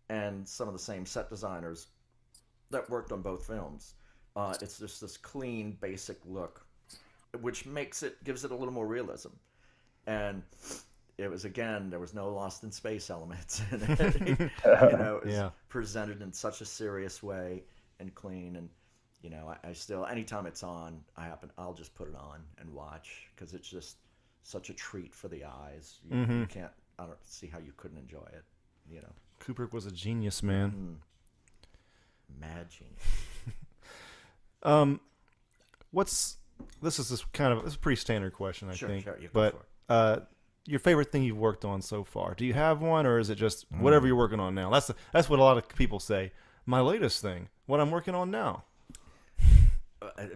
D: and some of the same set designers that worked on both films. It's just this clean, basic look, which gives it a little more realism. And it was, again, there was no Lost in Space elements in it. It was presented in such a serious way and clean. And I still, anytime it's on, I'll just put it on and watch because it's just such a treat for the eyes. You can't, I don't see how you couldn't enjoy it.
A: Kubrick was a genius, man.
D: Mad genius.
A: This is a pretty standard question, I think.
D: Sure, you go
A: but
D: for it.
A: Your favorite thing you've worked on so far? Do you have one, or is it just whatever you're working on now? That's what a lot of people say. My latest thing, what I'm working on now.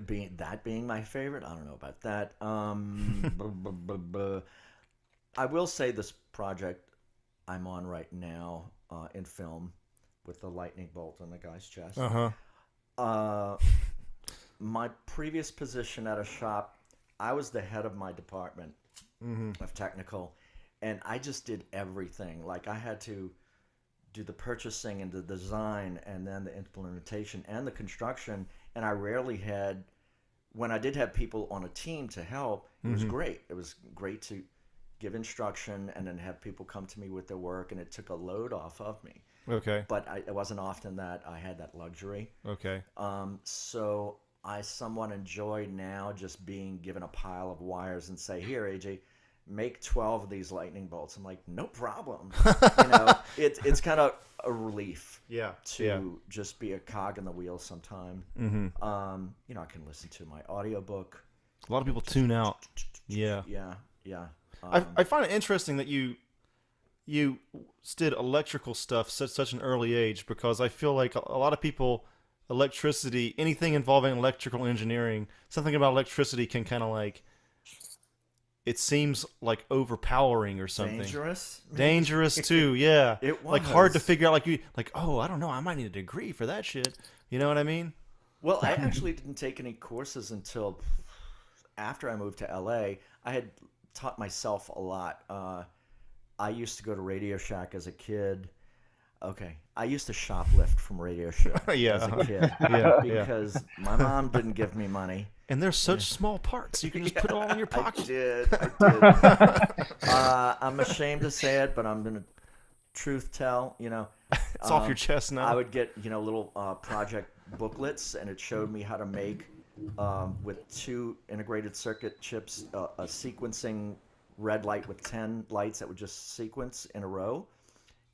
D: Being my favorite, I don't know about that. I will say this project I'm on right now in film with the lightning bolt on the guy's chest. My previous position at a shop, I was the head of my department of technical, and I just did everything. Like I had to do the purchasing and the design and then the implementation and the construction. And I rarely had, when I did have people on a team to help, it was great. It was great to give instruction and then have people come to me with their work, and it took a load off of me.
A: Okay.
D: But it wasn't often that I had that luxury.
A: Okay.
D: So I somewhat enjoy now just being given a pile of wires and say, here, AJ, make 12 of these lightning bolts. I'm like, no problem. It's kind of a relief to just be a cog in the wheel sometime. I can listen to my audiobook.
A: A lot of people tune out. Yeah. I find it interesting that you did electrical stuff at such an early age, because I feel like a lot of people, electricity, anything involving electrical engineering, something about electricity can kind of like, it seems like overpowering or something. Dangerous too, yeah.
D: It was.
A: Like hard to figure out, I don't know, I might need a degree for that shit. You know what I mean?
D: Well, I actually didn't take any courses until after I moved to LA. I had taught myself a lot. I used to go to Radio Shack as a kid. Okay, I used to shoplift from Radio Shack as a kid because my mom didn't give me money.
A: And they're such small parts. You can just put it all in your pocket.
D: I did. I'm ashamed to say it, but I'm going to truth tell.
A: It's off your chest now.
D: I would get little project booklets, and it showed me how to make with 2 integrated circuit chips a sequencing red light with 10 lights that would just sequence in a row.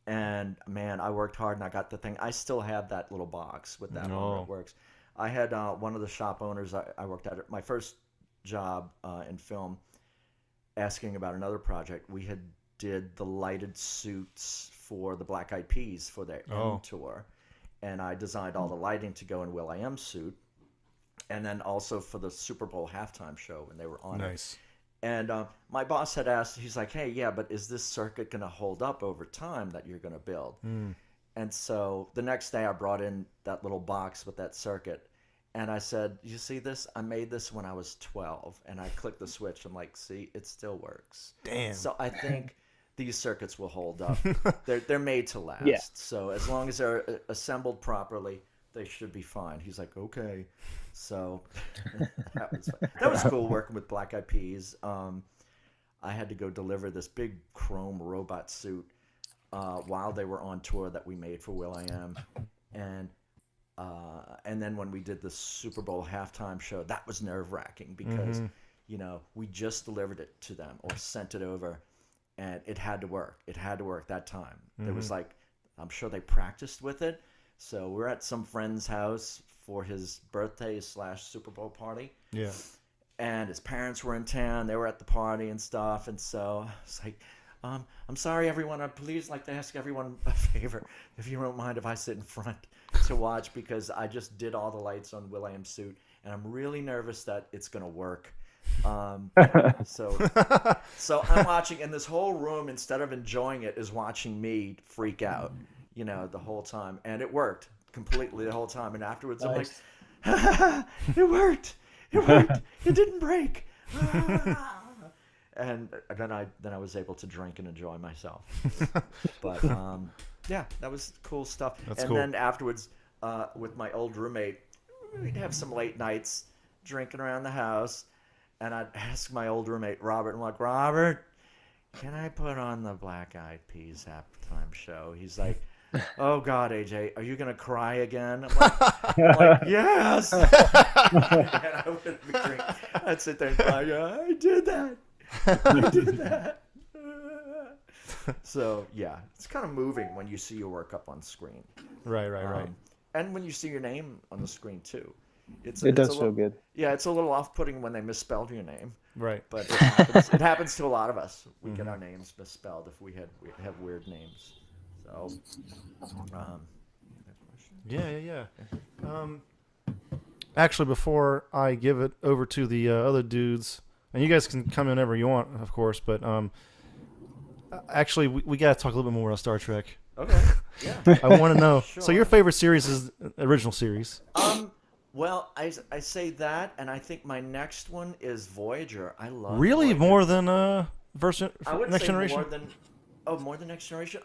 D: And man, I worked hard and I got the thing. I still have that little box with that one where it works. I had one of the shop owners I worked at, my first job in film, asking about another project. We had did the lighted suits for the Black Eyed Peas for their end tour. And I designed all the lighting to go in Will.i.am's suit. And then also for the Super Bowl halftime show when they were on it. And my boss had asked, he's like, hey, yeah, but is this circuit going to hold up over time that you're going to build? And so the next day I brought in that little box with that circuit. And I said, you see this? I made this when I was 12. And I clicked the switch. I'm like, see, it still works.
A: Damn.
D: So I think these circuits will hold up. They're made to last.
B: Yeah.
D: So as long as they're assembled properly, they should be fine. He's like, okay. So that was cool working with Black Eyed Peas. I had to go deliver this big chrome robot suit while they were on tour that we made for will.i.am. And then when we did the Super Bowl halftime show, that was nerve-wracking because, we just delivered it to them or sent it over, and it had to work. It had to work that time. It was like, I'm sure they practiced with it. So we're at some friend's house for his birthday / Super Bowl party.
A: Yeah.
D: And his parents were in town. They were at the party and stuff. And so I was like, I'm sorry, everyone. I'd please like to ask everyone a favor, if you don't mind if I sit in front to watch, because I just did all the lights on will.i.am suit, and I'm really nervous that it's going to work. So I'm watching, and this whole room, instead of enjoying it, is watching me freak out, the whole time. And it worked completely the whole time. And afterwards,
B: Nice.
D: I'm like, it worked. It worked. It didn't break. And then I was able to drink and enjoy myself. But yeah, that was cool stuff.
A: That's
D: and
A: cool.
D: then afterwards, with my old roommate, we'd have some late nights drinking around the house, and I'd ask my old roommate Robert, I'm like, Robert, can I put on the Black Eyed Peas halftime show? He's like, oh God, AJ, are you gonna cry again? I'm like yes. And I wouldn't drink. I'd sit there and cry. I did that. I did that. So yeah, it's kind of moving when you see your work up on screen.
A: Right.
D: And when you see your name on the screen too. It
B: does feel good.
D: Yeah, it's a little off-putting when they misspelled your name.
A: Right.
D: But it happens to a lot of us. We get our names misspelled if we have weird names. So,
A: Yeah. Actually, before I give it over to the other dudes, and you guys can come in whenever you want, of course, but actually, we got to talk a little bit more about Star Trek.
D: Okay. Yeah.
A: I want to know.
D: Sure.
A: So your favorite series is the original series?
D: Well, I say that, and I think my next one is Voyager. I love
A: Really?
D: Voyager.
A: More than
D: I would
A: Next
D: say
A: Generation?
D: more than Next Generation.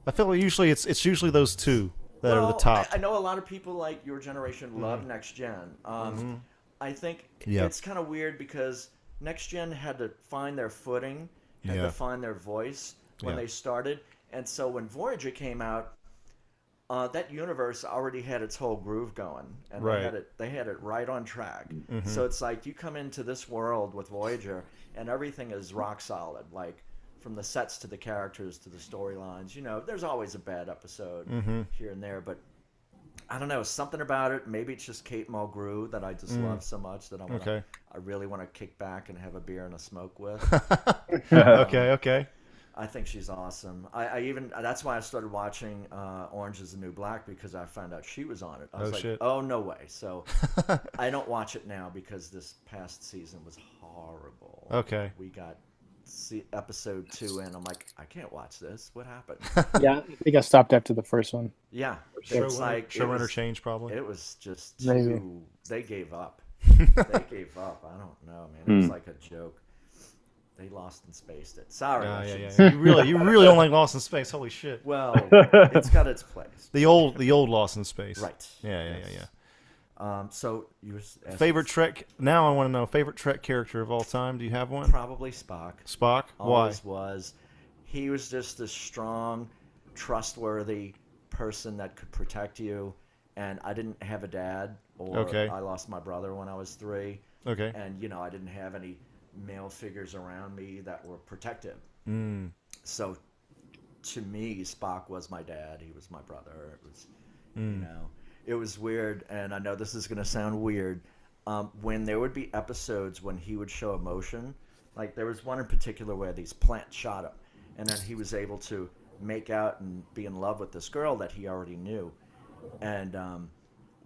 A: I feel like usually it's usually those two that are the top.
D: I know a lot of people like your generation love Next Gen. I think it's kind of weird because Next Gen had to find their footing, had to find their voice when they started, and so when Voyager came out, that universe already had its whole groove going, and they had it right on track. So it's like you come into this world with Voyager, and everything is rock solid, like from the sets to the characters to the storylines. There's always a bad episode here and there, but I don't know, something about it. Maybe it's just Kate Mulgrew that I just love so much that I really want to kick back and have a beer and a smoke with.
A: Okay.
D: I think she's awesome. That's why I started watching Orange is the New Black, because I found out she was on it. I was like,
A: shit.
D: oh, no way. So I don't watch it now because this past season was horrible.
A: Okay.
D: We got episode 2 and I'm like, I can't watch this. What happened?
B: Yeah, I think I stopped after the first one.
D: Yeah.
A: Showrunner change probably.
D: It was just
B: Maybe.
D: They gave up. They gave up. I don't know, man. It was like a joke. They lost and spaced it. Sorry.
A: Yeah. You really don't like Lost in Space. Holy shit.
D: Well, it's got its place.
A: The old Lost in Space.
D: Right.
A: Yeah.
D: So you were asking
A: Favorite Trek? Now I want to know favorite Trek character of all time. Do you have one?
D: Probably Spock.
A: Spock.
D: Always
A: Why?
D: was. He was just a strong, trustworthy person that could protect you. And I didn't have a dad, or I lost my brother when I was 3.
A: Okay.
D: And I didn't have any male figures around me that were protective. So to me, Spock was my dad. He was my brother. It was, it was weird. And I know this is going to sound weird. When there would be episodes when he would show emotion, like there was one in particular where these plants shot him, and then he was able to make out and be in love with this girl that he already knew. And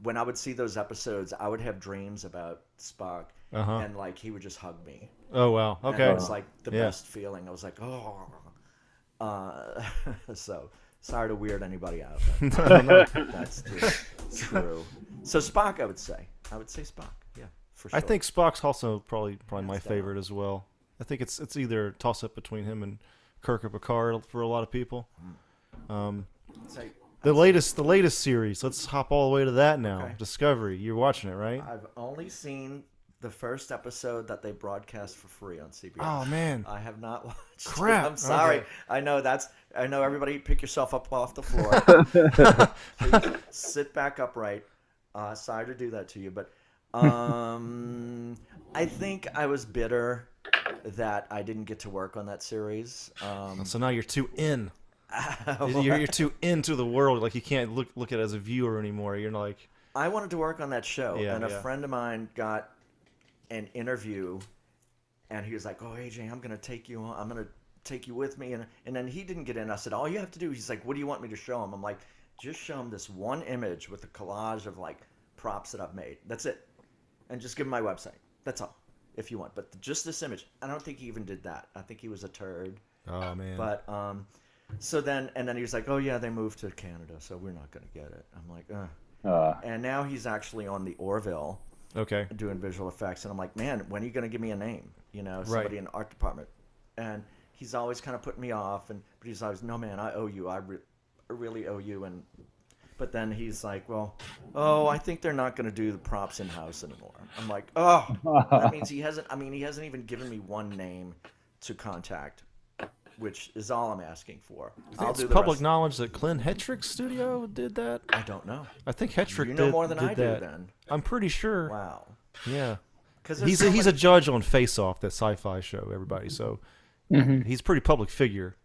D: when I would see those episodes, I would have dreams about Spock, and like he would just hug me.
A: Oh wow. Okay.
D: And it was like the best feeling. I was like, oh, So sorry to weird anybody out.
A: No.
D: That's just true. So Spock, I would say Spock. Yeah, for sure.
A: I think Spock's also probably
D: Hands
A: my
D: down.
A: favorite as well. I think it's either a toss up between him and Kirk or Picard for a lot of people.
D: So,
A: The latest series. Let's hop all the way to that now.
D: Okay.
A: Discovery. You're watching it, right?
D: I've only seen the first episode that they broadcast for free on CBS.
A: Oh man.
D: I have not watched.
A: Crap.
D: I'm sorry.
A: Okay.
D: I know everybody pick yourself up off the floor. Please sit back upright. Sorry to do that to you, but I think I was bitter that I didn't get to work on that series.
A: So now you're too in. You're too into the world. Like you can't look at it as a viewer anymore. You're like,
D: I wanted to work on that show, and a
A: yeah.
D: friend of mine got an interview, and he was like, "Oh, AJ, I'm gonna take you on. I'm gonna take you with me." And then he didn't get in. I said, "All you have to do." He's like, "What do you want me to show him?" I'm like, "Just show him this one image with a collage of like props that I've made. That's it, and just give him my website. That's all, if you want. But just this image." I don't think he even did that. I think he was a turd.
A: oh man.
D: But so then he was like, "Oh yeah, they moved to Canada, so we're not gonna get it." I'm like, ugh. And now he's actually on the Orville.
A: Okay.
D: Doing visual effects, and I'm like, man, when are you going to give me a name? You know, somebody in the art department. And he's always kind of putting me off, but he's always, no, man, I owe you. I really owe you. But then he's like, well, I think they're not going to do the props in house anymore. I'm like, oh, that means he hasn't even given me one name to contact, which is all I'm asking for.
A: It's public knowledge that Clint Hetrick's studio did that.
D: I don't know.
A: I think Hetrick
D: You know
A: did,
D: more than
A: did
D: I
A: that.
D: do then.
A: I'm pretty sure.
D: Wow.
A: Yeah.
D: Because
A: He's a judge on Face Off, that sci-fi show, everybody. So he's a pretty public figure.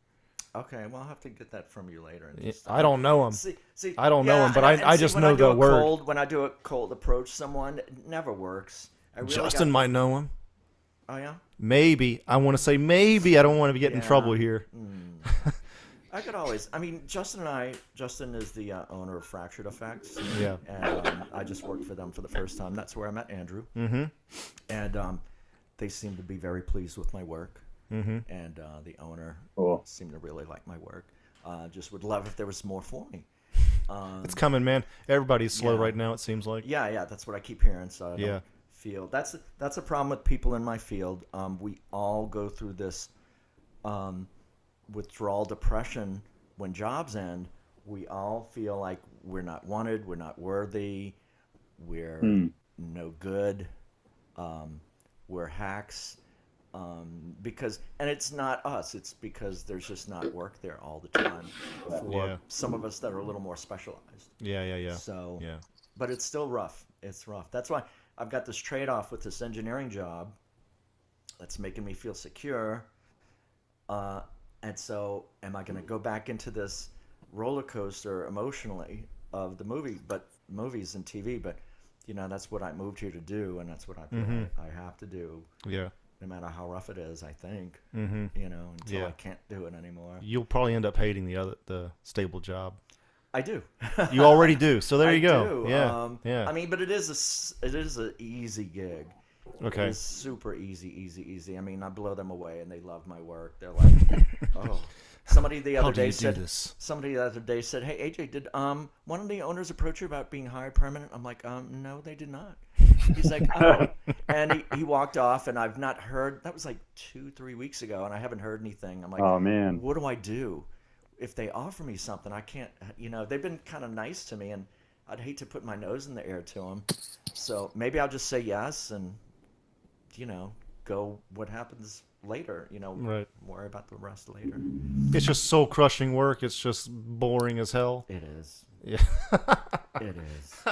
D: Okay, well, I'll have to get that from you later. And just,
A: I don't know him.
D: See,
A: I don't know him, but
D: and
A: I just know the word.
D: When I do a cold approach someone, it never works.
A: Justin might know him.
D: Oh, yeah?
A: Maybe. I want to say maybe. I don't want to get in trouble here.
D: I could always. I mean, Justin is the owner of Fractured Effects.
A: Yeah.
D: And I just worked for them for the first time. That's where I met Andrew.
A: Mm-hmm.
D: And they seemed to be very pleased with my work.
A: Mm-hmm.
D: And the owner
C: Cool.
D: seemed to really like my work. Just would love if there was more for me.
A: It's coming, man. Everybody's slow right now, it seems like.
D: Yeah, that's what I keep hearing. So I
A: Yeah.
D: don't feel that's a problem with people in my field. We all go through this withdrawal depression when jobs end. We all feel like we're not wanted, we're not worthy, we're no good, we're hacks. Because, and it's not us, it's because there's just not work there all the time for some of us that are a little more specialized.
A: Yeah.
D: So,
A: yeah.
D: But it's still rough. It's rough. That's why I've got this trade-off with this engineering job that's making me feel secure. And so am I going to go back into this roller coaster emotionally of the movies and TV? But, that's what I moved here to do, and that's what I feel I have to do.
A: Yeah.
D: No matter how rough it is, I think,
A: I
D: until I can't do it anymore.
A: You'll probably end up hating the stable job.
D: I do.
A: You already do. So there you
D: go.
A: go. Yeah. Yeah.
D: I mean, but it is an easy gig.
A: Okay.
D: It's super easy. I mean, I blow them away, and they love my work. They're like, oh. Somebody the other day said, "Hey AJ, did one of the owners approach you about being hired permanent?" I'm like, no, they did not. He's like, oh, and he walked off, and I've not heard. That was like 2-3 weeks ago, and I haven't heard anything. I'm like,
C: oh man,
D: what do I do if they offer me something? I can't. They've been kind of nice to me, and I'd hate to put my nose in the air to them. So maybe I'll just say yes, and go. What happens later?
A: Right.
D: Worry about the rest later.
A: It's just soul crushing work. It's just boring as hell.
D: It is.
A: Yeah.
D: It is.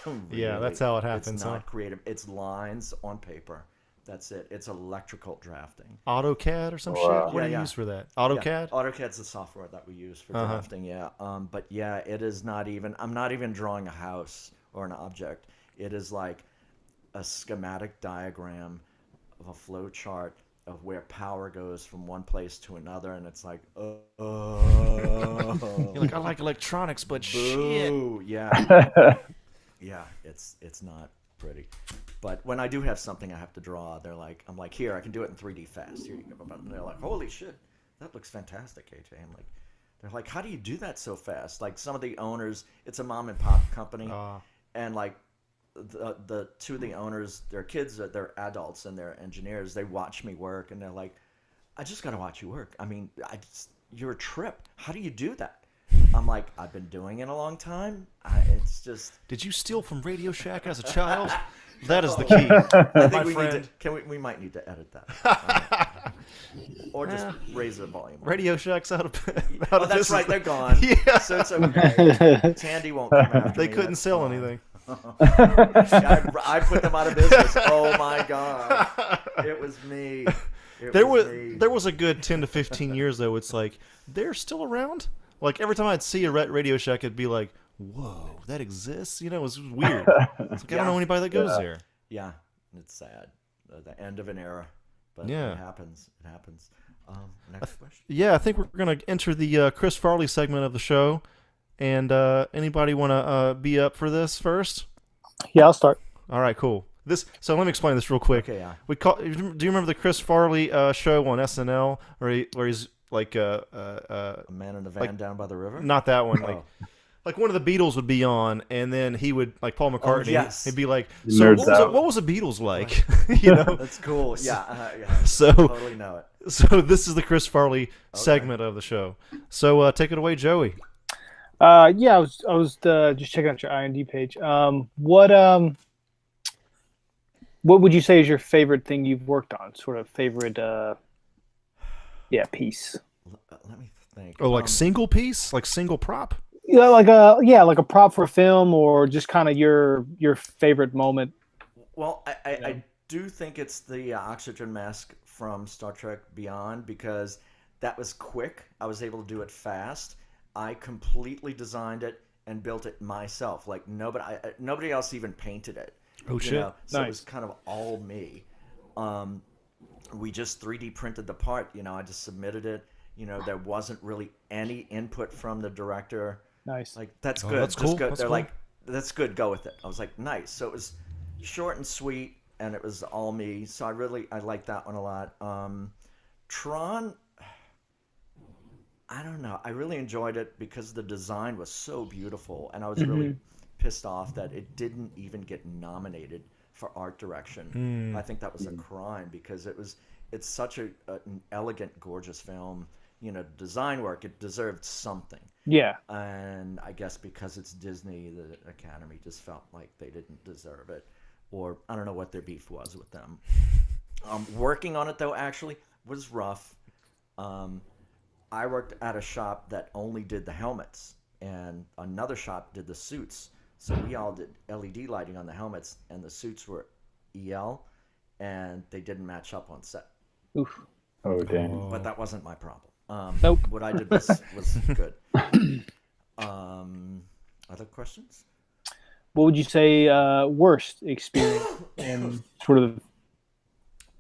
A: Really, yeah, that's how it happens.
D: It's not creative. It's lines on paper. That's it. It's electrical drafting.
A: AutoCAD or some shit? What do you use for that? AutoCAD?
D: Yeah. AutoCAD's the software that we use for drafting, yeah. But yeah, it is not even, I'm not even drawing a house or an object. It is like a schematic diagram of a flow chart of where power goes from one place to another, and it's like,
A: You're like, I like electronics, but
D: boo.
A: shit.
D: Yeah. Yeah, it's not pretty. But when I do have something I have to draw, I'm like, here, I can do it in 3D fast. Here you go. And they're like, holy shit. that looks fantastic, AJ. I'm like, they're like, how do you do that so fast? Like some of the owners, it's a mom and pop company, and like the two of the owners, their kids, they're adults and they're engineers. They watch me work and they're like, I just got to watch you work. I mean, you're a trip. How do you do that? I'm like, I've been doing it a long time. It's just.
A: Did you steal from Radio Shack as a child? That is the key.
D: I think we might need to edit that. Or just raise the volume.
A: Radio Shack's out of
D: that's
A: business.
D: right. They're gone.
A: Yeah.
D: So it's okay. Tandy won't come after
A: They
D: me.
A: couldn't
D: That's
A: sell
D: fine.
A: anything.
D: I put them out of business. Oh my God. It was me.
A: There was a good 10 to 15 years though. It's like they're still around. Like every time I'd see a Radio Shack, it'd be like, "Whoa, that exists!" You know, it was weird. It's like, I don't know anybody that goes there.
D: Yeah, it's sad. The end of an era, but
A: Yeah.
D: it happens. It happens. Next question.
A: Yeah, I think we're gonna enter the Chris Farley segment of the show. And anybody want to be up for this first?
B: Yeah, I'll start.
A: All right, cool. So let me explain this real quick.
D: Okay, yeah.
A: Do you remember the Chris Farley show on SNL where he's like
D: A man in a van down by the river?
A: not that one, like one of the Beatles would be on, and then he would, like Paul McCartney,
D: yes.
A: he'd be like,
C: He
A: so
C: nerds
A: what was the Beatles like? You know?
D: That's cool. Yeah.
A: So
D: Totally know it.
A: So this is the Chris Farley segment of the show. So take it away, Joey.
B: Yeah, I was just checking out your IMDb page. What would you say is your favorite thing you've worked on? Sort of favorite, piece.
D: Let me think.
A: Oh, like single piece, like single prop.
B: Yeah, like a prop for a film, or just kind of your favorite moment.
D: Well, I do think it's the oxygen mask from Star Trek Beyond, because that was quick. I was able to do it fast. I completely designed it and built it myself. Like nobody else even painted it.
A: Oh shit!
D: So
B: Nice.
D: it was kind of all me. We just 3D printed the part. I just submitted it. There wasn't really any input from the director.
B: Nice.
D: Like, that's
A: Oh,
D: good.
A: that's
D: Just
A: cool.
D: go.
A: That's
D: They're
A: cool.
D: like, that's good. Go with it. I was like, nice. So it was short and sweet, and it was all me. So I like that one a lot. Tron, I don't know. I really enjoyed it because the design was so beautiful, and I was really pissed off that it didn't even get nominated for art direction. I think that was a crime, because it's such an elegant, gorgeous film. Design work, it deserved something.
B: Yeah.
D: And I guess because it's Disney, the Academy just felt like they didn't deserve it. Or I don't know what their beef was with them. Working on it, though, actually was rough. I worked at a shop that only did the helmets, and another shop did the suits. So we all did LED lighting on the helmets, and the suits were EL, and they didn't match up on set.
B: Oof.
C: Oh, damn.
D: But that wasn't my problem.
B: Nope.
D: What I did was good. Other questions?
B: What would you say worst experience in sort of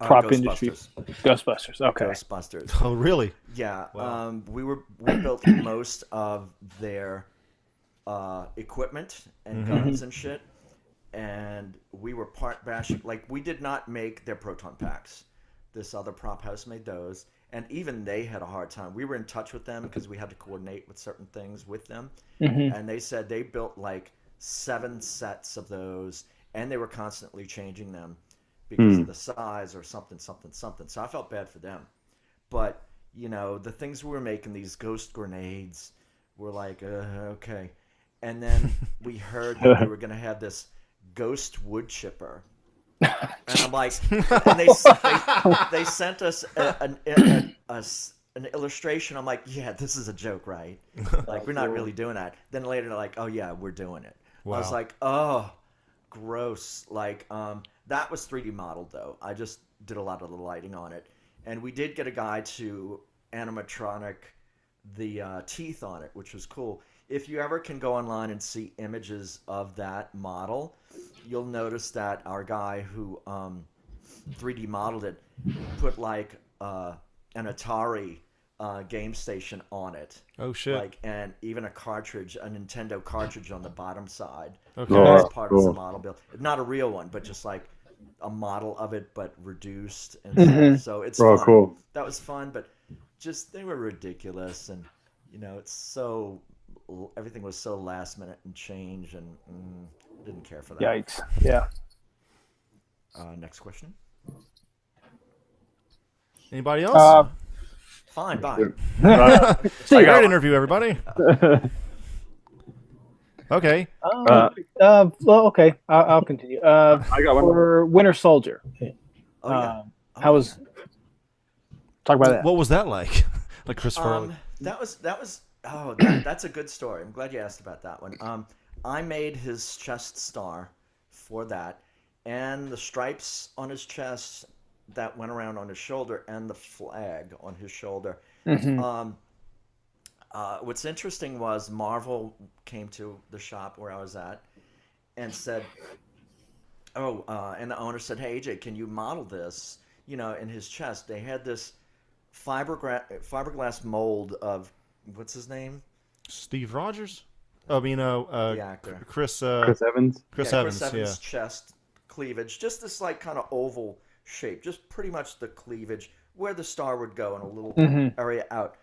B: prop industry? Ghostbusters. Okay.
D: Ghostbusters.
A: Oh really?
D: Yeah.
A: Wow.
D: We built most of their equipment and guns and shit, and we were part bashing. Like, we did not make their proton packs. This other prop house made those, and even they had a hard time. We were in touch with them because we had to coordinate with certain things with them, and they said they built like 7 sets of those, and they were constantly changing them because of the size or something. So I felt bad for them. But, the things we were making, these ghost grenades, were like, okay. And then we heard that they were going to have this ghost wood chipper. And I'm like, and they sent us an illustration. I'm like, yeah, this is a joke, right? Like, we're not really doing that. Then later they're like, oh yeah, we're doing it.
A: Wow.
D: I was like, oh, gross. Like, that was 3D modeled though. I just did a lot of the lighting on it, and we did get a guy to animatronic the teeth on it, which was cool. If you ever can go online and see images of that model, you'll notice that our guy who 3D modeled it put like an Atari game station on it.
A: Oh shit!
D: Like, and even a Nintendo cartridge on the bottom side.
A: Okay.
C: Oh,
D: As part of
C: cool.
D: the model build. Not a real one, but just like a model of it, but reduced. And so it's
C: Oh,
D: fun.
C: cool.
D: That was fun, but just they were ridiculous, and it's so everything was so last minute and change, and didn't care for that.
B: Yikes! Yeah.
D: Next question.
A: Anybody else?
D: Fine, bye.
A: See, great interview, everybody. Okay.
B: Well, okay. I'll continue.
C: I got one
B: for Winter Soldier. How was? Talk about that.
A: What was that like? Like Chris Farley.
D: That was. Oh, that's a good story. I'm glad you asked about that one. I made his chest star for that, and the stripes on his chest that went around on his shoulder, and the flag on his shoulder.
B: Mm-hmm.
D: What's interesting was Marvel came to the shop where I was at and said, and the owner said, "Hey, AJ, can you model this?" In his chest, they had this fiberglass mold of what's his name?
A: Steve Rogers. The
D: actor.
A: Chris
C: Evans.
A: Chris
D: Evans'
A: Evans.
D: chest cleavage, just this like kind of oval shape, just pretty much the cleavage where the star would go in a little area out.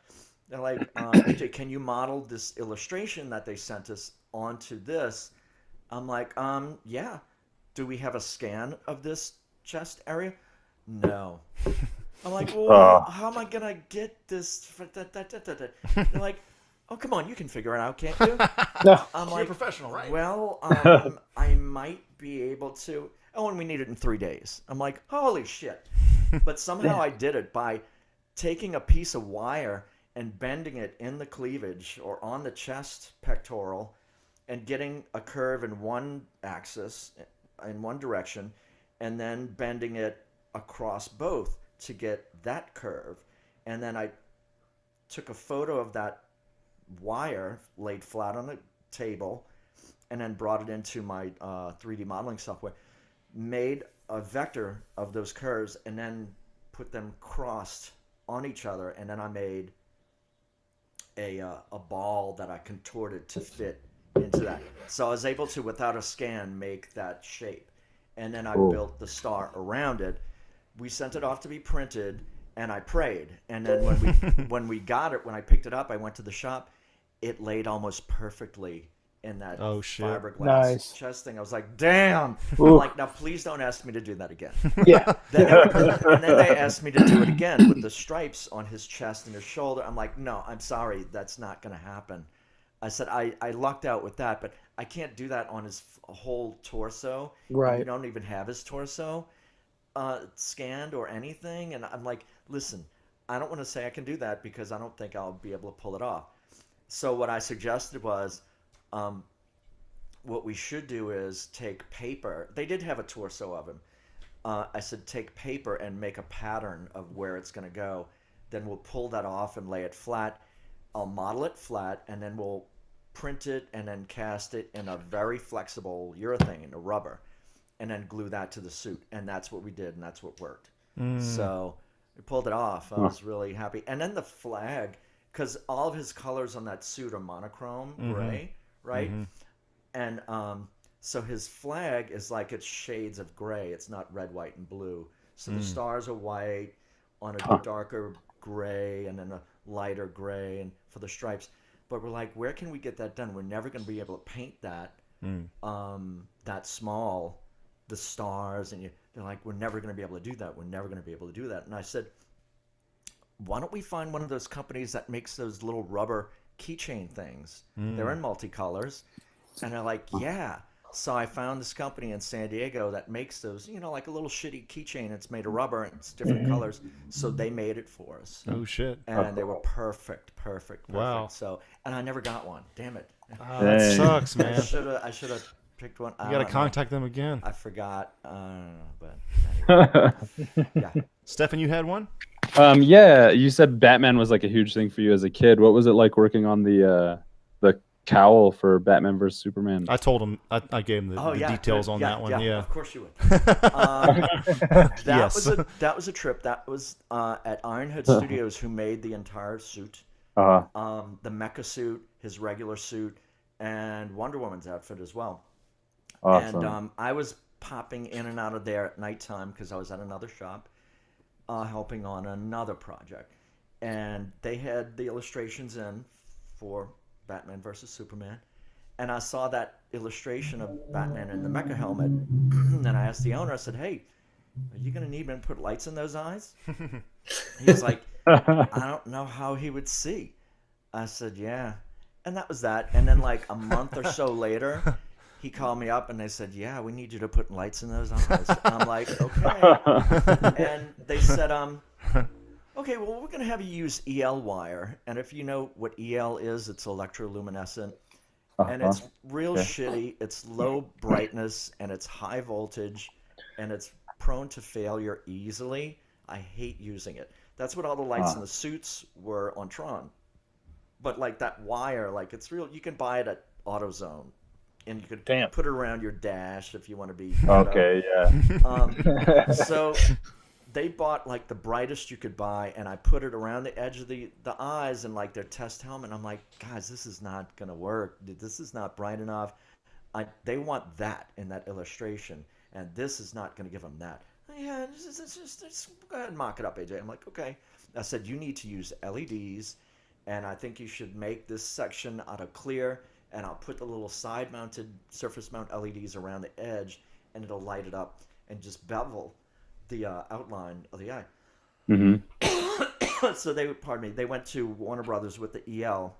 D: They're like, AJ, can you model this illustration that they sent us onto this? I'm like, yeah. Do we have a scan of this chest area? No. I'm like, well, how am I going to get this? They're like, oh, come on, you can figure it out, can't you?
B: No.
D: I'm
A: You're
D: like,
A: professional, right?
D: well, I might be able to. Oh, and we need it in 3 days. I'm like, holy shit. But somehow I did it by taking a piece of wire and bending it in the cleavage or on the chest pectoral and getting a curve in one axis, in one direction, and then bending it across both to get that curve. And then I took a photo of that wire laid flat on the table and then brought it into my 3D modeling software, made a vector of those curves, and then put them crossed on each other, and then I made a ball that I contorted to fit into that. So I was able to, without a scan, make that shape. And then I built the star around it. We sent it off to be printed, and I prayed. And then when we got it, when I picked it up, I went to the shop. It laid almost perfectly in that fiberglass chest thing. I was like, damn. I'm like, now please don't ask me to do that again.
B: Yeah.
D: And then they asked me to do it again with the stripes on his chest and his shoulder. I'm like, no, I'm sorry, that's not going to happen. I said, I lucked out with that, but I can't do that on his whole torso.
B: Right.
D: You don't even have his torso scanned or anything. And I'm like, listen, I don't want to say I can do that because I don't think I'll be able to pull it off. So what I suggested was, what we should do is take paper. They did have a torso of him. I said, take paper and make a pattern of where it's going to go. Then we'll pull that off and lay it flat. I'll model it flat, and then we'll print it and then cast it in a very flexible urethane, a rubber, and then glue that to the suit. And that's what we did, and that's what worked. So we pulled it off. I was really happy. And then the flag, because all of his colors on that suit are monochrome gray, right? And so his flag is like it's shades of gray. It's not red, white, and blue. So the stars are white on a darker gray and then a lighter gray and for the stripes. But we're like, where can we get that done? We're never going to be able to paint that that small, the stars. And they're like, we're never going to be able to do that. We're never going to be able to do that. And I said, why don't we find one of those companies that makes those little rubber keychain things? They're in multicolors. And they're like, yeah. So I found this company in San Diego that makes those, like a little shitty keychain. It's made of rubber and it's different colors. So they made it for us.
A: Oh, shit.
D: And they were perfect.
A: Wow.
D: So, and I never got one. Damn it.
A: That sucks, man.
D: I should have picked one.
A: You got to contact them again.
D: I forgot. But anyway. Yeah.
A: Stefan, you had one?
C: Yeah, you said Batman was like a huge thing for you as a kid. What was it like working on the cowl for Batman vs Superman?
A: I told him. I gave him the details on that one. Yeah,
D: of course you would. That was a trip. That was at Ironhead Studios, who made the entire suit, the mecha suit, his regular suit, and Wonder Woman's outfit as well.
C: Awesome.
D: And I was popping in and out of there at nighttime because I was at another shop helping on another project. and they had the illustrations in for Batman versus Superman. And I saw that illustration of Batman in the mecha helmet, and I asked the owner, I said, hey, are you going to need me to put lights in those eyes? He was like, I don't know how he would see. I said, yeah. And that was that. And then like a month or so later, he called me up and they said, yeah, we need you to put lights in those eyes. And I'm like, okay. And they said, okay, well, we're going to have you use EL wire. And if you know what EL is, it's electroluminescent. And it's real shitty. It's low brightness and it's high voltage and it's prone to failure easily. I hate using it. That's what all the lights in the suits were on Tron. But like that wire, like it's real. You can buy it at AutoZone, and you could put it around your dash if you want to be.
C: Okay, yeah.
D: So they bought like the brightest you could buy, and I put it around the edge of the eyes and like their test helmet. I'm like, guys, this is not gonna work. This is not bright enough. They want that in that illustration, and this is not gonna give them that. Yeah, just go ahead and mock it up, AJ. I'm like, okay. I said, you need to use LEDs, and I think you should make this section out of clear, and I'll put the little side-mounted, surface-mount LEDs around the edge, and it'll light it up and just bevel the outline of the eye.
C: Mm-hmm.
D: So they went to Warner Brothers with the EL,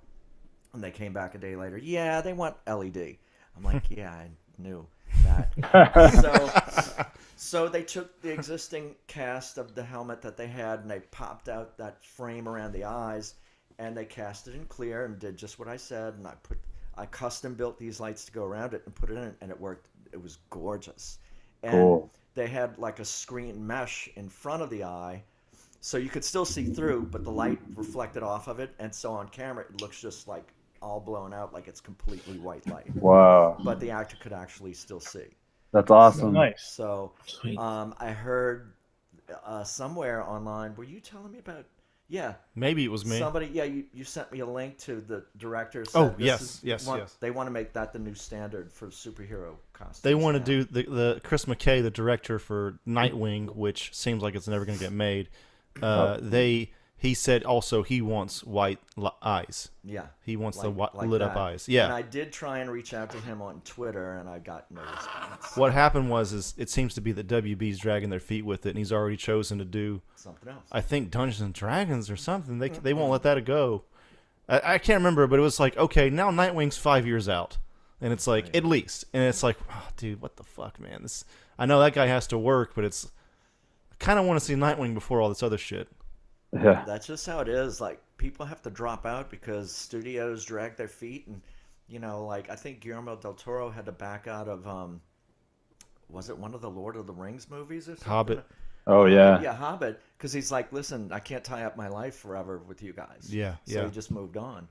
D: and they came back a day later. Yeah, they want LED. I'm like, yeah, I knew that. So they took the existing cast of the helmet that they had, and they popped out that frame around the eyes, and they cast it in clear and did just what I said. And I custom built these lights to go around it and put it in, and it worked. It was gorgeous. And
C: cool.
D: They had like a screen mesh in front of the eye, so you could still see through, but the light reflected off of it, and so on camera it looks just like all blown out, like it's completely white light.
C: Wow.
D: But the actor could actually still see.
C: That's awesome.
B: Nice.
D: So I heard somewhere online, were you telling me about,
A: maybe it was me.
D: Somebody, you sent me a link to the director.
A: Oh, yes.
D: They want to make that the new standard for superhero costumes.
A: They want to do the Chris McKay, the director for Nightwing, which seems like it's never going to get made. He said also he wants white eyes.
D: Yeah.
A: He wants
D: like
A: lit up eyes. Yeah.
D: And I did try and reach out to him on Twitter, and I got no response.
A: What happened was it seems to be that WB's dragging their feet with it, and he's already chosen to do
D: something else.
A: I think Dungeons and Dragons or something. They won't let that go. I can't remember, but it was like, okay, now Nightwing's 5 years out, and it's like at least, and it's like, oh, dude, what the fuck, man? I know that guy has to work, but I kind of want to see Nightwing before all this other shit.
C: Yeah.
D: That's just how it is. Like, people have to drop out because studios drag their feet, and like I think Guillermo del Toro had to back out of was it one of the Lord of the Rings movies or something?
A: Hobbit.
C: Oh yeah.
D: Yeah, Hobbit, because he's like, listen, I can't tie up my life forever with you guys.
A: Yeah.
D: So he just moved on,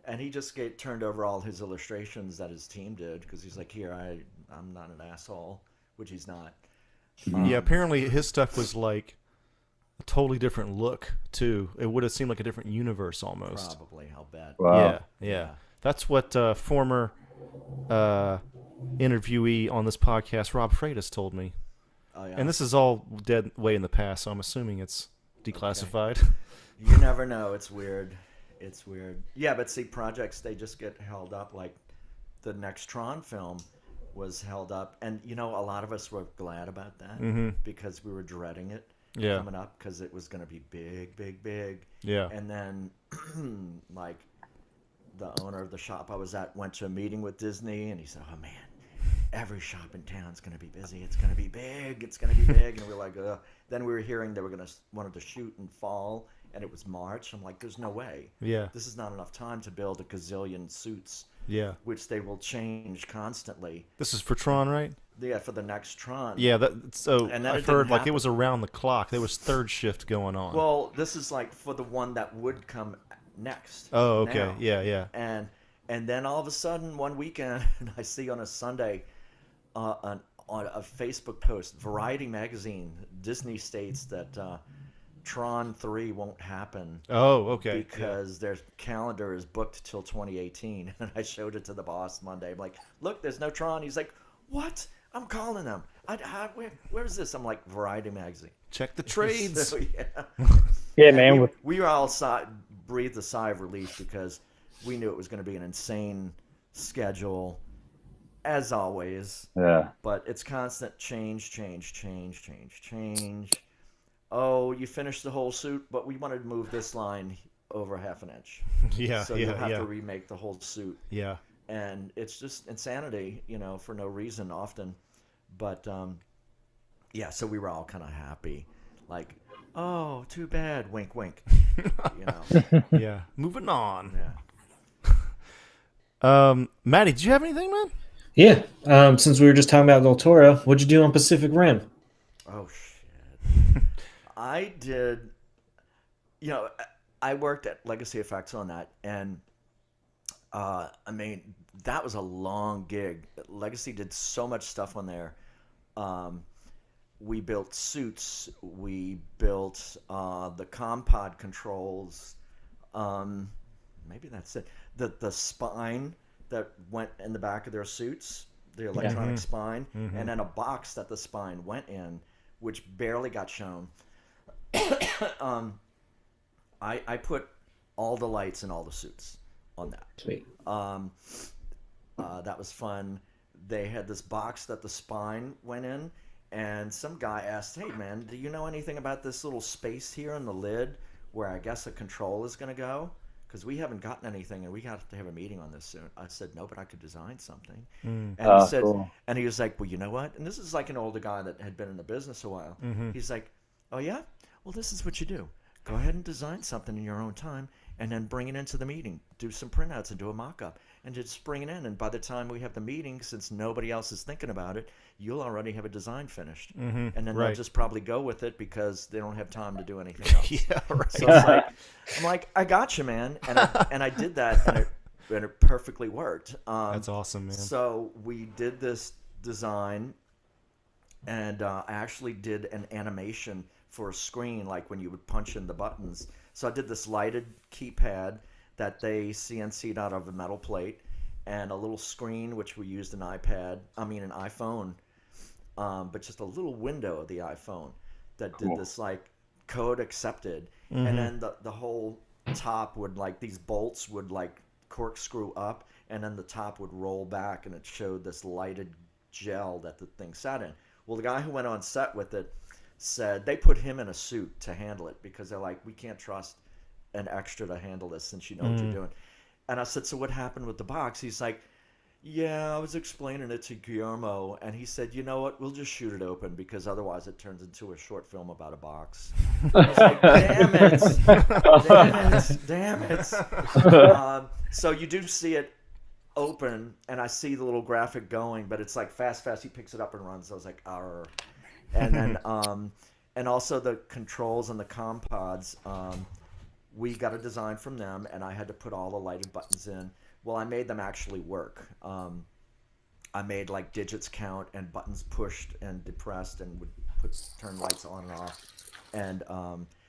D: and he just turned over all his illustrations that his team did because he's like, here, I'm not an asshole, which he's not.
A: Yeah, apparently his stuff was like a totally different look too. It would have seemed like a different universe almost.
D: Probably, I'll bet.
C: Wow.
A: Yeah. That's what former interviewee on this podcast, Rob Freitas, told me.
D: Oh, yeah.
A: And this is all dead way in the past, so I'm assuming it's declassified.
D: Okay. You never know. It's weird. Yeah, but see, projects, they just get held up. Like the next Tron film was held up, and a lot of us were glad about that because we were dreading it. Coming up because it was going to be big.
A: Yeah.
D: And then, like, the owner of the shop I was at went to a meeting with Disney, and he said, "Oh man, every shop in town's going to be busy. It's going to be big. It's going to be big." And we were like, ugh. Then we were hearing they wanted to shoot in fall, and it was March. I'm like, "There's no way.
A: Yeah.
D: This is not enough time to build a gazillion suits."
A: Yeah.
D: Which they will change constantly.
A: This is for Tron, right?
D: Yeah, for the next Tron.
A: Yeah,
D: And then
A: I've heard like it was around the clock. There was third shift going on.
D: Well, this is like for the one that would come next.
A: Oh, okay.
D: Now.
A: Yeah.
D: And then all of a sudden one weekend, I see on a Sunday on a Facebook post, Variety magazine, Disney states that Tron 3 won't happen.
A: Oh, okay.
D: Because their calendar is booked till 2018. And I showed it to the boss Monday. I'm like, look, there's no Tron. He's like, what? I'm calling them. Where's this? I'm like, Variety magazine.
A: Check the trades.
D: So, yeah.
B: Yeah, man.
D: We all breathed a sigh of relief because we knew it was going to be an insane schedule, as always.
C: Yeah.
D: But it's constant change. Oh, you finished the whole suit, but we wanted to move this line over half an inch.
A: Yeah,
D: so you'll have to remake the whole suit.
A: Yeah.
D: And it's just insanity, for no reason often. But, yeah, so we were all kind of happy. Like, oh, too bad, wink, wink.
A: Yeah. Moving on.
D: Yeah.
A: Maddie, did you have anything, man?
E: Yeah. Since we were just talking about Del Toro, what'd you do on Pacific Rim?
D: Oh, shit. I did, I worked at Legacy Effects on that, and that was a long gig. Legacy did so much stuff on there. We built suits. We built the compod controls. Maybe that's it. The spine that went in the back of their suits, the electronic spine, and then a box that the spine went in, which barely got shown. I put all the lights in all the suits on that.
E: Sweet.
D: That was fun. They had this box that the spine went in, and some guy asked, "Hey man, do you know anything about this little space here in the lid where I guess a control is going to go? Because we haven't gotten anything, and we got to have a meeting on this soon." I said, "No, but I could design something." And he said,
C: cool.
D: and he was like, "Well, you know what?" And this is like an older guy that had been in the business a while. He's like, "Oh yeah? Well, this is what you do. Go ahead and design something in your own time, and then bring it into the meeting. Do some printouts and do a mock-up, and just bring it in. And by the time we have the meeting, since nobody else is thinking about it, you'll already have a design finished. And then they'll just probably go with it because they don't have time to do anything else."
A: Yeah, right.
D: So it's like, I'm like, "I got you, man," and I did that, and it perfectly worked.
A: That's awesome, man.
D: So we did this design, and I actually did an animation for a screen, like when you would punch in the buttons. So I did this lighted keypad that they CNC'd out of a metal plate, and a little screen which we used an iPhone, but just a little window of the iPhone that did this like code accepted, and then the whole top would, like, these bolts would like corkscrew up, and then the top would roll back, and it showed this lighted gel that the thing sat in. Well, the guy who went on set with it said they put him in a suit to handle it because they're like, "We can't trust an extra to handle this since you know what you're doing." And I said, "So what happened with the box?" He's like, "Yeah, I was explaining it to Guillermo, and he said, you know what, we'll just shoot it open because otherwise it turns into a short film about a box." I was like, damn it. So you do see it open, and I see the little graphic going, but it's like fast, he picks it up and runs. I was like, "Arr." And then, and also the controls and the compods, we got a design from them, and I had to put all the lighted buttons in. Well, I made them actually work. I made like digits count and buttons pushed and depressed, and would turn lights on and off. And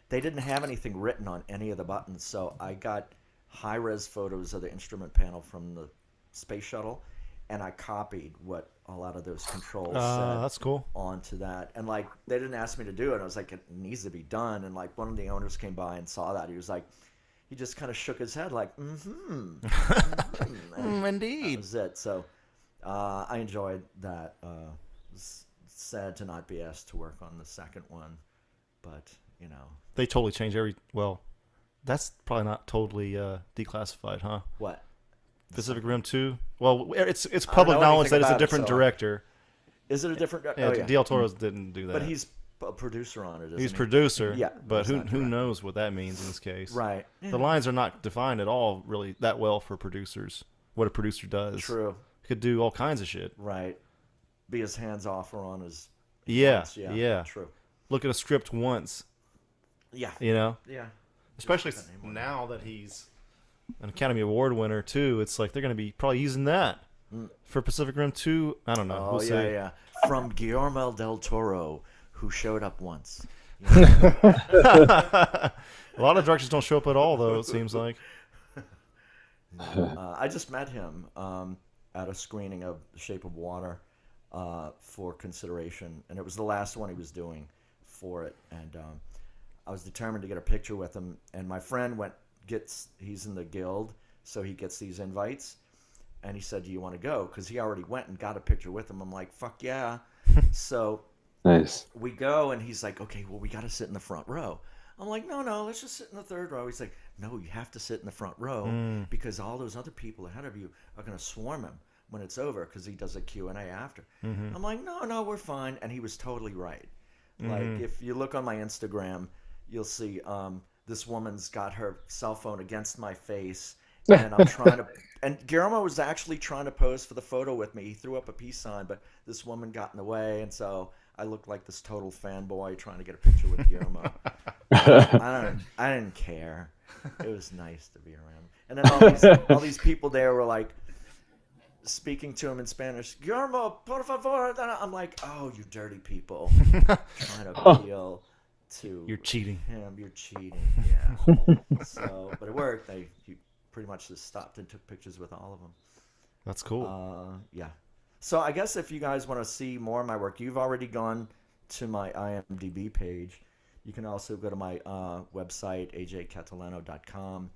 D: they didn't have anything written on any of the buttons, so I got high-res photos of the instrument panel from the space shuttle, and I copied what a lot of those controls said.
A: That's cool.
D: Onto that. And like, they didn't ask me to do it. I was like, "It needs to be done." And like, one of the owners came by and saw that. He was like, he just kind of shook his head like,
A: Indeed.
D: That was it. So I enjoyed that. It's sad to not be asked to work on the second one, but
A: They totally changed well, that's probably not totally declassified, huh?
D: What?
A: Pacific Rim 2? Well, it's public knowledge that it's a different director.
D: Is it a different director?
A: Yeah, Del Toro didn't do that.
D: But he's a producer on it, isn't
A: He's
D: he?
A: producer,
D: Yeah,
A: but
D: he's
A: who
D: not director.
A: knows what that means in this case.
D: Right. Yeah.
A: The lines are not defined at all really that well for producers, what a producer does.
D: True.
A: He could do all kinds of shit.
D: Right. Be as hands-off or on as
A: Yeah,
D: wants.
A: yeah.
D: True.
A: Look at a script once,
D: Yeah.
A: Yeah. Especially
D: now
A: now that he's an Academy Award winner too, it's like they're going to be probably using that for Pacific Rim 2. I don't know. We'll see.
D: Yeah. From Guillermo del Toro, who showed up once.
A: A lot of directors don't show up at all, though. It seems like.
D: I just met him at a screening of The Shape of Water for consideration, and it was the last one he was doing for it. And I was determined to get a picture with him. And my friend he's in the guild, so he gets these invites. And he said, do you want to go? Because he already went and got a picture with him. I'm like, fuck yeah. So
C: Nice.
D: we go, and he's like, okay, well, we got to sit in the front row. I'm like, no, let's just sit in the third row. He's like, no, you have to sit in the front row because all those other people ahead of you are going to swarm him when it's over because he does a Q&A after. I'm like, no, we're fine. And he was totally right. Like, if you look on my Instagram, you'll see this woman's got her cell phone against my face, and I'm trying to... And Guillermo was actually trying to pose for the photo with me. He threw up a peace sign, but this woman got in the way, and so I looked like this total fanboy trying to get a picture with Guillermo. I didn't care. It was nice to be around. And then all these people there were like speaking to him in Spanish. Guillermo, por favor. I'm like, oh, you dirty people, trying to appeal to
A: You're cheating.
D: him. You're cheating. Yeah. So, but it worked. He pretty much just stopped and took pictures with all of them.
A: That's cool.
D: Yeah. So I guess if you guys want to see more of my work, you've already gone to my IMDb page. You can also go to my website, ajcatalano.com.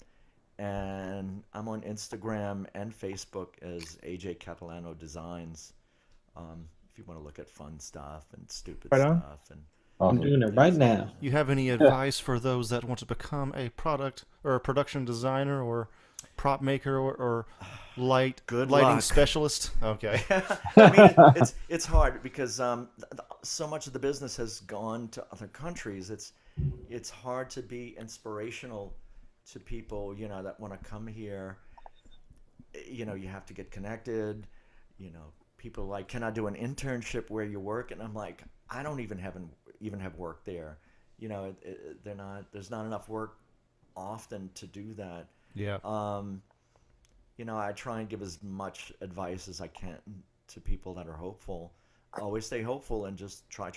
D: And I'm on Instagram and Facebook as AJ Catalano Designs. If you want to look at fun stuff and stupid stuff. And
E: I'm doing it right now.
A: You have any advice for those that want to become a product or a production designer or prop maker or lighting
D: luck.
A: specialist? Okay.
D: I mean, it's hard because so much of the business has gone to other countries. It's hard to be inspirational to people, that want to come here. You have to get connected. People are like, can I do an internship where you work? And I'm like, I don't even have work there. There's not enough work often to do that.
A: Yeah.
D: I try and give as much advice as I can to people that are hopeful. Always stay hopeful and just try.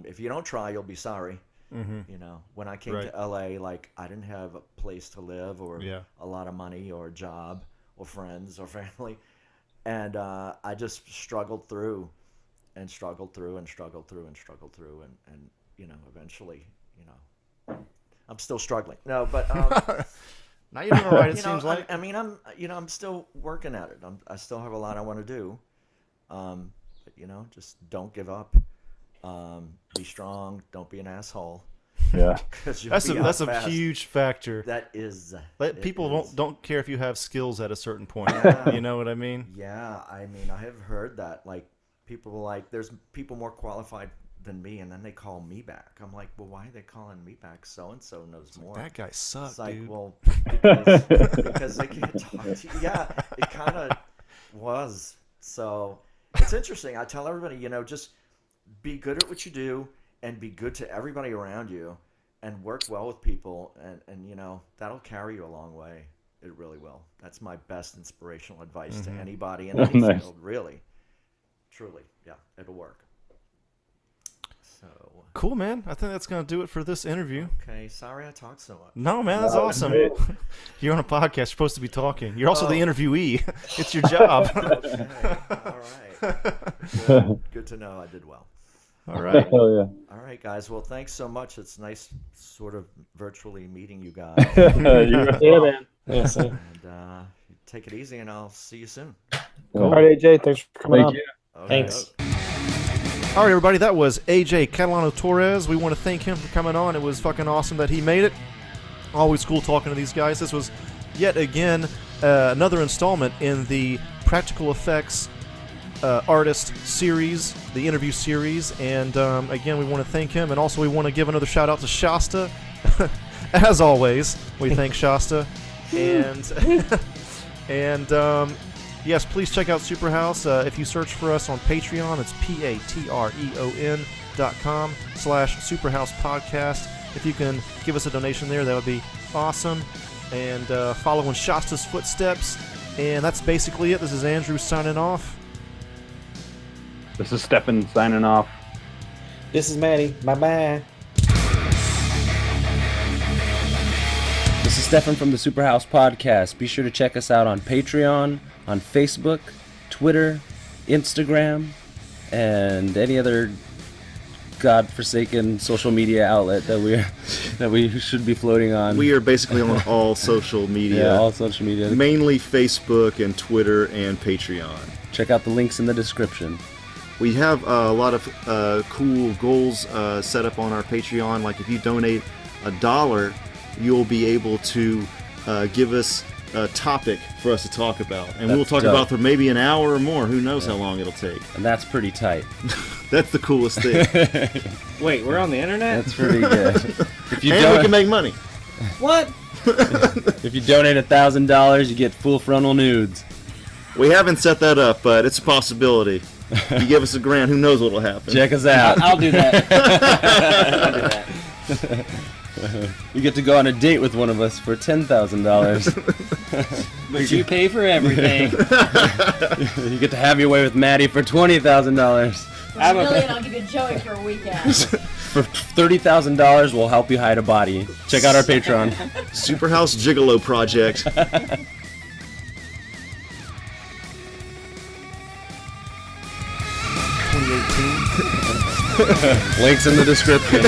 D: If you don't try, you'll be sorry. When I came to LA, like, I didn't have a place to live or a lot of money or a job or friends or family. And I just struggled through and eventually, I'm still struggling. No, but
A: now you're doing all right. It seems like.
D: I'm still working at it. I still have a lot I want to do. But just don't give up. Be strong. Don't be an asshole.
C: Yeah,
A: that's a huge factor.
D: That is.
A: People don't care if you have skills at a certain point.
D: Yeah.
A: You know what I mean?
D: Yeah, I have heard that. Like, people were like, "There's people more qualified than me," and then they call me back. I'm like, well, why are they calling me back? So and so knows more.
A: That guy sucks,
D: it's like,
A: dude.
D: Well, because they can't talk to you. Yeah, it kind of was. So it's interesting. I tell everybody, just be good at what you do and be good to everybody around you and work well with people, and that'll carry you a long way. It really will. That's my best inspirational advice to anybody in any field, really. Truly. Yeah, it'll work. So
A: cool, man. I think that's going to do it for this interview.
D: Okay, sorry I talked so much.
A: No, man, that's awesome. You're on a podcast. You're supposed to be talking. You're also the interviewee. It's your job.
D: Okay, all right. Good to know I did well.
A: All right.
C: Oh, yeah.
D: All right, guys. Well, thanks so much. It's nice sort of virtually meeting you guys.
E: Yeah, man. Yeah, same.
D: And take it easy, and I'll see you soon.
B: All right, AJ, thanks for coming on.
C: You.
D: Okay.
E: Thanks.
A: All right, everybody. That was AJ Catalano-Torres. We want to thank him for coming on. It was fucking awesome that he made it. Always cool talking to these guys. This was yet again another installment in the practical effects artist series, the interview series, and again, we want to thank him, and also we want to give another shout out to Shasta. As always, we thank Shasta, and yes, please check out SuperHouse. If you search for us on Patreon, it's patreon.com/SuperHousePodcast. If you can give us a donation there, that would be awesome. And follow in Shasta's footsteps. And that's basically it. This is Andrew signing off.
C: This is Stefan signing off.
E: This is Maddie. Bye-bye.
F: This is Stefan from the SuperHouse Podcast. Be sure to check us out on Patreon, on Facebook, Twitter, Instagram, and any other godforsaken social media outlet that we should be floating on.
A: We are basically on all social media.
F: Yeah, all social media.
A: Mainly Facebook and Twitter and Patreon.
F: Check out the links in the description.
A: We have a lot of cool goals set up on our Patreon. Like if you donate $1, you'll be able to give us a topic for us to talk about. And we'll talk about for maybe an hour or more. Who knows how long it'll take.
F: And that's pretty tight.
A: That's the coolest thing.
G: Wait, we're on the internet?
F: That's pretty good. If you
A: and we can make money.
G: What?
F: If you donate $1,000, you get full frontal nudes.
A: We haven't set that up, but it's a possibility. You give us $1,000, who knows what'll happen.
F: Check us out.
G: I'll do that. I'll do that.
F: You get to go on a date with one of us for $10,000.
G: But you pay for everything.
F: You get to have your way with Maddie for $20,000.
H: For $1 million, I'll give you Joey for a weekend.
F: For $30,000, we'll help you hide a body. Check out our Patreon.
A: SuperHouse Gigolo Project. 2018.
F: Links in the description.